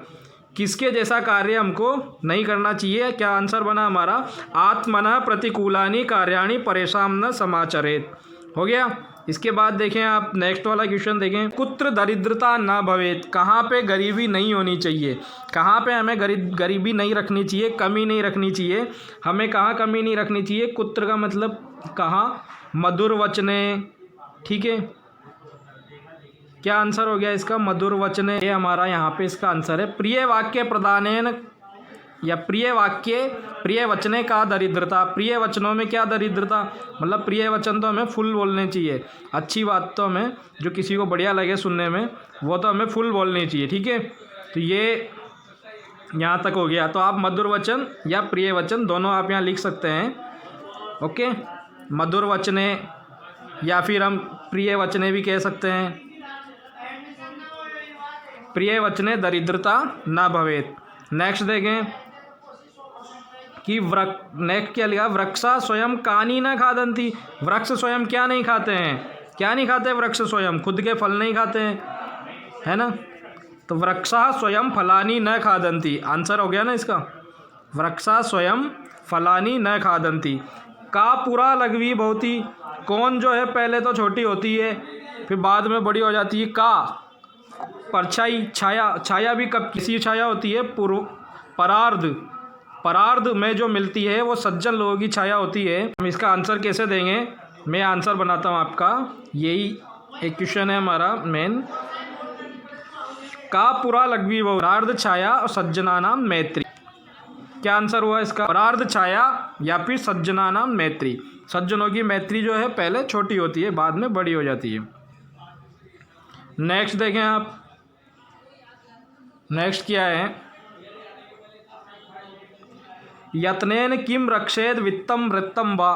किसके जैसा कार्य हमको नहीं करना चाहिए, क्या आंसर बना हमारा, आत्मना प्रतिकूलानि कार्याणि परेशान न समाचरेत। हो गया। इसके बाद देखें आप नेक्स्ट वाला क्वेश्चन देखें, कुत्र दरिद्रता न भवेत। कहाँ पे गरीबी नहीं होनी चाहिए, कहाँ पे हमें गरीबी नहीं रखनी चाहिए, कमी नहीं रखनी चाहिए। हमें कहाँ कमी नहीं रखनी चाहिए, कुत्र का मतलब कहाँ, मधुर वचने। ठीक है, क्या आंसर हो गया इसका, मधुर वचने, ये हमारा यहाँ पे इसका आंसर है। प्रिय वाक्य प्रदानेन या प्रिय वचने का दरिद्रता। प्रिय वचनों में क्या दरिद्रता, मतलब प्रिय वचन तो हमें फुल बोलने चाहिए। अच्छी बात तो हमें, जो किसी को बढ़िया लगे सुनने में, वो तो हमें फुल बोलनी चाहिए। ठीक है, तो ये यहाँ तक हो गया। तो आप मधुर वचन या प्रिय वचन दोनों आप यहाँ लिख सकते हैं। ओके, मधुर वचने या फिर हम प्रिय वचने भी कह सकते हैं। प्रिय वचने दरिद्रता न भवेत। नेक्स्ट देखें कि नेक्स्ट क्या लिखा, वृक्षा स्वयं कानी न खादंती। वृक्ष स्वयं क्या नहीं खाते हैं, क्या नहीं खाते वृक्ष स्वयं, खुद के फल नहीं खाते हैं, है ना। तो वृक्षा स्वयं फलानी न खादंती, आंसर हो गया ना इसका, वृक्षा स्वयं फलानी न खादंती। का पुरा लघवी बहुती। कौन जो है पहले तो छोटी होती है फिर बाद में बड़ी हो जाती है। का परछाई, छाया, छाया भी कब किसी छाया होती है, परार्ध में जो मिलती है वो सज्जन लोगों की छाया होती है। हम इसका आंसर कैसे देंगे, मैं आंसर बनाता हूँ आपका, यही एक क्वेश्चन है हमारा मेन। का पुरा लघवी बहु, परार्ध छाया और सज्जना नाम मैत्री। क्या आंसर हुआ इसका, परार्ध छाया या फिर सज्जना नाम मैत्री। सज्जनों की मैत्री जो है पहले छोटी होती है बाद में बड़ी हो जाती है। नेक्स्ट देखें आप, नेक्स्ट क्या है, यत्नेन किम रक्षेद वित्तम वृत्तम वा।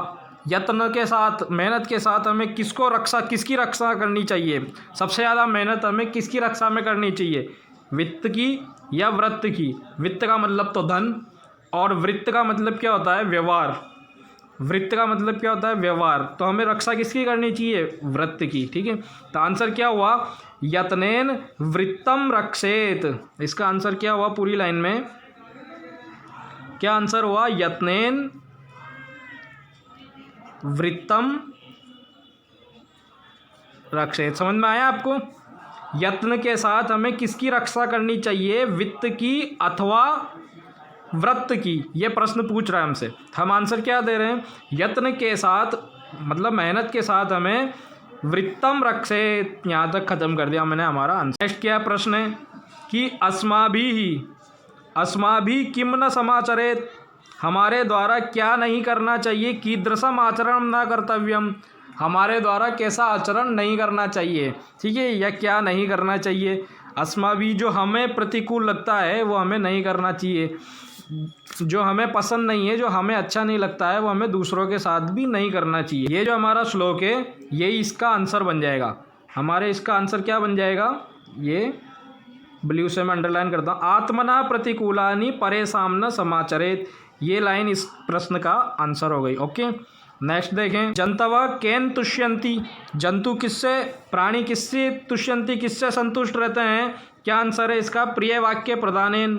यत्न के साथ, मेहनत के साथ हमें किसकी रक्षा करनी चाहिए, सबसे ज़्यादा मेहनत हमें किसकी रक्षा में करनी चाहिए, वित्त की या वृत्त की। वित्त का मतलब तो धन, और वृत्त का मतलब क्या होता है, व्यवहार। वृत्त का मतलब क्या होता है, व्यवहार। तो हमें रक्षा किसकी करनी चाहिए, वृत्त की। ठीक है, तो आंसर क्या हुआ, यत्नेन वृत्तम रक्षेत। इसका आंसर क्या हुआ पूरी लाइन में, क्या आंसर हुआ, यत्नेन वृत्तम रक्षेत। समझ में आया आपको, यत्न के साथ हमें किसकी रक्षा करनी चाहिए, वित्त की अथवा वृत्त की। ये प्रश्न पूछ रहा है हमसे, हम आंसर क्या दे रहे हैं, यत्न के साथ मतलब मेहनत के साथ हमें वृत्तम रक्षेत। यहाँ तक खत्म कर दिया मैंने हमारा आंसर। नेक्स्ट क्या प्रश्न है कि अस्माभि किम न समाचरेत। हमारे द्वारा क्या नहीं करना चाहिए, कीदृशम आचरण न कर्तव्यम। हमारे द्वारा कैसा आचरण नहीं करना चाहिए। ठीक है, या क्या नहीं करना चाहिए। अस्माभि जो हमें प्रतिकूल लगता है वो हमें नहीं करना चाहिए, जो हमें पसंद नहीं है, जो हमें अच्छा नहीं लगता है वो हमें दूसरों के साथ भी नहीं करना चाहिए। ये जो हमारा श्लोक है यही इसका आंसर बन जाएगा। हमारे इसका आंसर क्या बन जाएगा, ये ब्लू से मैं अंडरलाइन करता हूँ, आत्मना प्रतिकूलानि परेशान न समाचरेत। ये लाइन इस प्रश्न का आंसर हो गई। ओके, नेक्स्ट देखें, जंतव केन तुष्यंती। जंतु किससे, प्राणी किससे तुष्यंती, किससे संतुष्ट रहते हैं। क्या आंसर है इसका, प्रिय वाक्य प्रदानेन।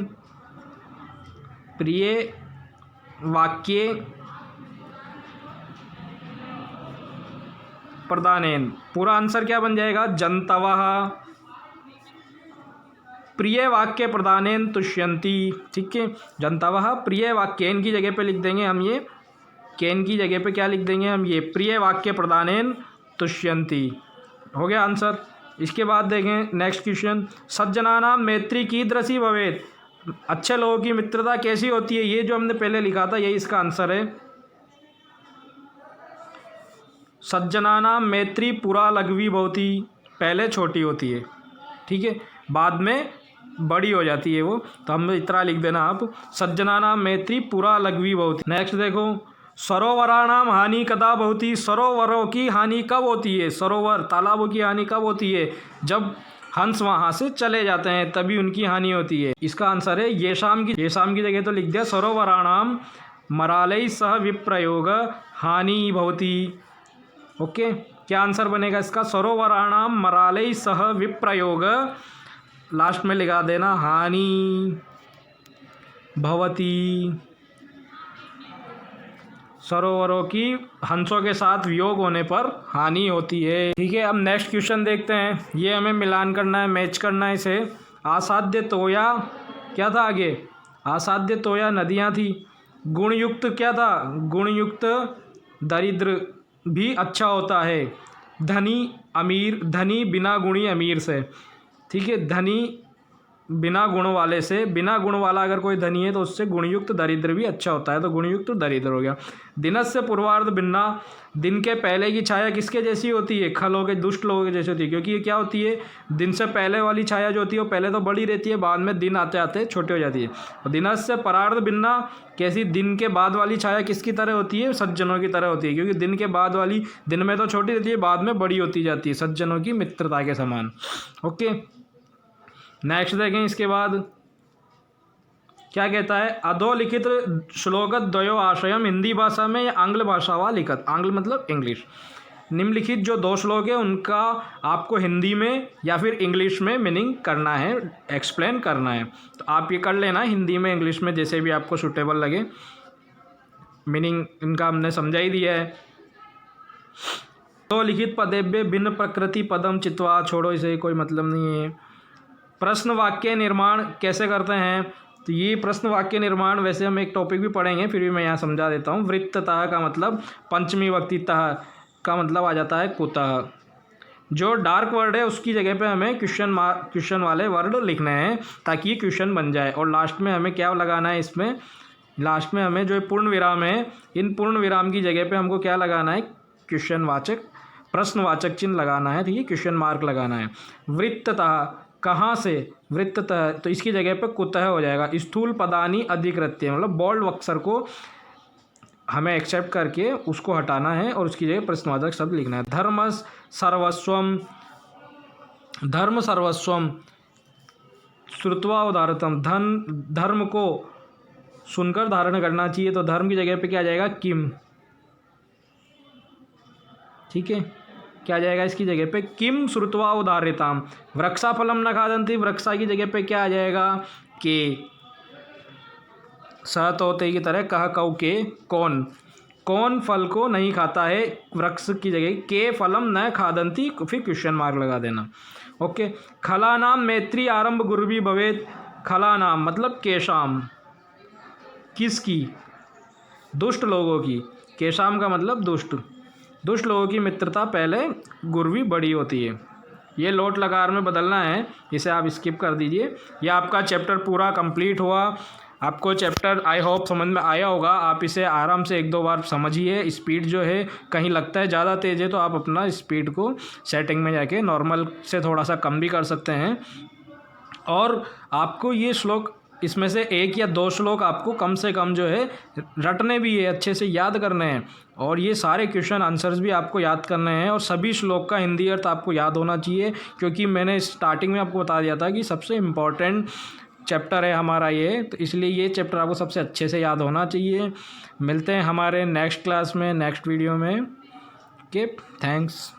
प्रिय वाक्य प्रदानेन, पूरा आंसर क्या बन जाएगा, जंतवः प्रिय वाक्य प्रदानेन तुष्यंती। ठीक है, जंतवः प्रिय वाक्येन की जगह पे लिख देंगे हम ये केन की जगह पे क्या लिख देंगे हम, ये प्रिय वाक्य प्रदानेन तुष्यंती। हो गया आंसर। इसके बाद देखें नेक्स्ट क्वेश्चन, सज्जनानां मैत्री कीदृशी भवेत्, अच्छे लोगों की मित्रता कैसी होती है। ये जो हमने पहले लिखा था यही इसका आंसर है। सज्जनानां मैत्री पुरा लघवी भवति, पहले छोटी होती है, ठीक है, बाद में बड़ी हो जाती है वो, तो हम इतना लिख देना आप, सज्जनानां मैत्री पुरा लघवी भवति। नेक्स्ट देखो, सरोवराणाम हानि कदा भवति, सरोवरों की हानि कब होती है, सरोवर तालाबों की हानि कब होती है, जब हंस वहाँ से चले जाते हैं तभी उनकी हानि होती है। इसका आंसर है येषाम की जगह तो लिख दिया सरोवराणाम मरालय सह विप्रयोग हानि भवति। ओके, क्या आंसर बनेगा इसका, सरोवराणाम मरालय सह विप्रयोग, लास्ट में लगा देना हानि भवति। सरोवरों की हंसों के साथ वियोग होने पर हानि होती है। ठीक है, अब नेक्स्ट क्वेश्चन देखते हैं। ये हमें मिलान करना है, मैच करना है इसे। आसाध्य तोया क्या था आगे, आसाध्य तोया नदियाँ थी। गुणयुक्त क्या था, गुणयुक्त दरिद्र भी अच्छा होता है। धनी अमीर, धनी बिना गुणी अमीर से, ठीक है, धनी बिना गुण वाले से, बिना गुण वाला अगर कोई धनी है तो उससे गुणयुक्त दरिद्र भी अच्छा होता है, तो गुणयुक्त दरिद्र हो गया। दिनस्य पूर्वार्ध भिन्ना, दिन के पहले की छाया किसके जैसी होती है, खलों के दुष्ट लोगों के जैसी होती है, क्योंकि ये क्या होती है, दिन से पहले वाली छाया जो होती है वो पहले तो बड़ी रहती है, बाद में दिन आते आते छोटी हो जाती है। और दिनस्य परार्ध भिन्ना, कैसी, दिन के बाद वाली छाया किसकी तरह होती है, सज्जनों की तरह होती है, क्योंकि दिन के बाद वाली दिन में तो छोटी रहती है, बाद में बड़ी होती जाती है, सज्जनों की मित्रता के समान। ओके, नेक्स्ट देखें। इसके बाद क्या कहता है, अधोलिखित श्लोक द्वयो आशयम हिंदी भाषा में या आंग्ल भाषा वा लिखत, आंग्ल मतलब इंग्लिश, निम्नलिखित जो दो श्लोक है उनका आपको हिंदी में या फिर इंग्लिश में मीनिंग करना है, एक्सप्लेन करना है। तो आप ये कर लेना हिंदी में इंग्लिश में जैसे भी आपको सूटेबल लगे, मीनिंग इनका हमने समझा ही दिया है। तो लिखित पदेभ्य भिन्न प्रकृति पदम चित्वा, छोड़ो इसे, कोई मतलब नहीं है। प्रश्न वाक्य निर्माण कैसे करते हैं, तो ये प्रश्न वाक्य निर्माण वैसे हम एक टॉपिक भी पढ़ेंगे, फिर भी मैं यहाँ समझा देता हूँ। वृत्ततः का मतलब पंचमी विभक्तितः का मतलब आ जाता है कुतः। जो डार्क वर्ड है उसकी जगह पे हमें क्वेश्चन वाले वर्ड लिखने हैं ताकि ये क्वेश्चन बन जाए। और लास्ट में हमें क्या लगाना है, इसमें लास्ट में हमें जो पूर्ण विराम है, इन पूर्ण विराम की जगह पे हमको क्या लगाना है, क्वेश्चनवाचक प्रश्नवाचक चिन्ह लगाना है, ठीक है, क्वेश्चन मार्क लगाना है। वृत्ततः कहाँ से, वृत्ततः, तो इसकी जगह पे कुतः हो जाएगा। स्थूल पदानी अधिकृत्य, मतलब बोल्ड अक्षर को हमें एक्सेप्ट करके उसको हटाना है और उसकी जगह प्रश्नवाचक शब्द लिखना है। धर्म सर्वस्वम, धर्म सर्वस्वम श्रुत्वा उदाहरतम, धर्म को सुनकर धारण करना चाहिए, तो धर्म की जगह पे क्या आ जाएगा, किम, ठीक है, क्या जाएगा इसकी जगह पे, किम श्रुत्वा उदाहृताम। वृक्षा फलम न खादन्ति, वृक्षा की जगह पे क्या आ जाएगा, के। सहतोते की तरह कह कौ के, कौन, कौन फल को नहीं खाता है, वृक्ष की जगह के फलम न खादन्ति, फिर क्वेश्चन मार्क लगा देना। ओके, खलानाम मैत्री आरंभ गुरुवी भवेत, खलानाम मतलब केशाम, किसकी, दुष्ट लोगों की, केशाम का मतलब दुष्ट, दुष्ट लोगों की मित्रता पहले गुरवी बड़ी होती है। ये लोट लगार में बदलना है, इसे आप स्किप कर दीजिए। ये आपका चैप्टर पूरा कंप्लीट हुआ। आपको चैप्टर आई होप समझ में आया होगा। आप इसे आराम से एक दो बार समझिए। स्पीड जो है कहीं लगता है ज़्यादा तेज़ है तो आप अपना स्पीड को सेटिंग में जाके नॉर्मल से थोड़ा सा कम भी कर सकते हैं। और आपको ये श्लोक, इसमें से एक या दो श्लोक आपको कम से कम जो है रटने भी है, अच्छे से याद करने हैं। और ये सारे क्वेश्चन आंसर्स भी आपको याद करने हैं और सभी श्लोक का हिंदी अर्थ आपको याद होना चाहिए, क्योंकि मैंने स्टार्टिंग में आपको बता दिया था कि सबसे इम्पॉर्टेंट चैप्टर है हमारा ये, तो इसलिए ये चैप्टर आपको सबसे अच्छे से याद होना चाहिए। मिलते हैं हमारे नेक्स्ट क्लास में, नेक्स्ट वीडियो में। Okay, thanks.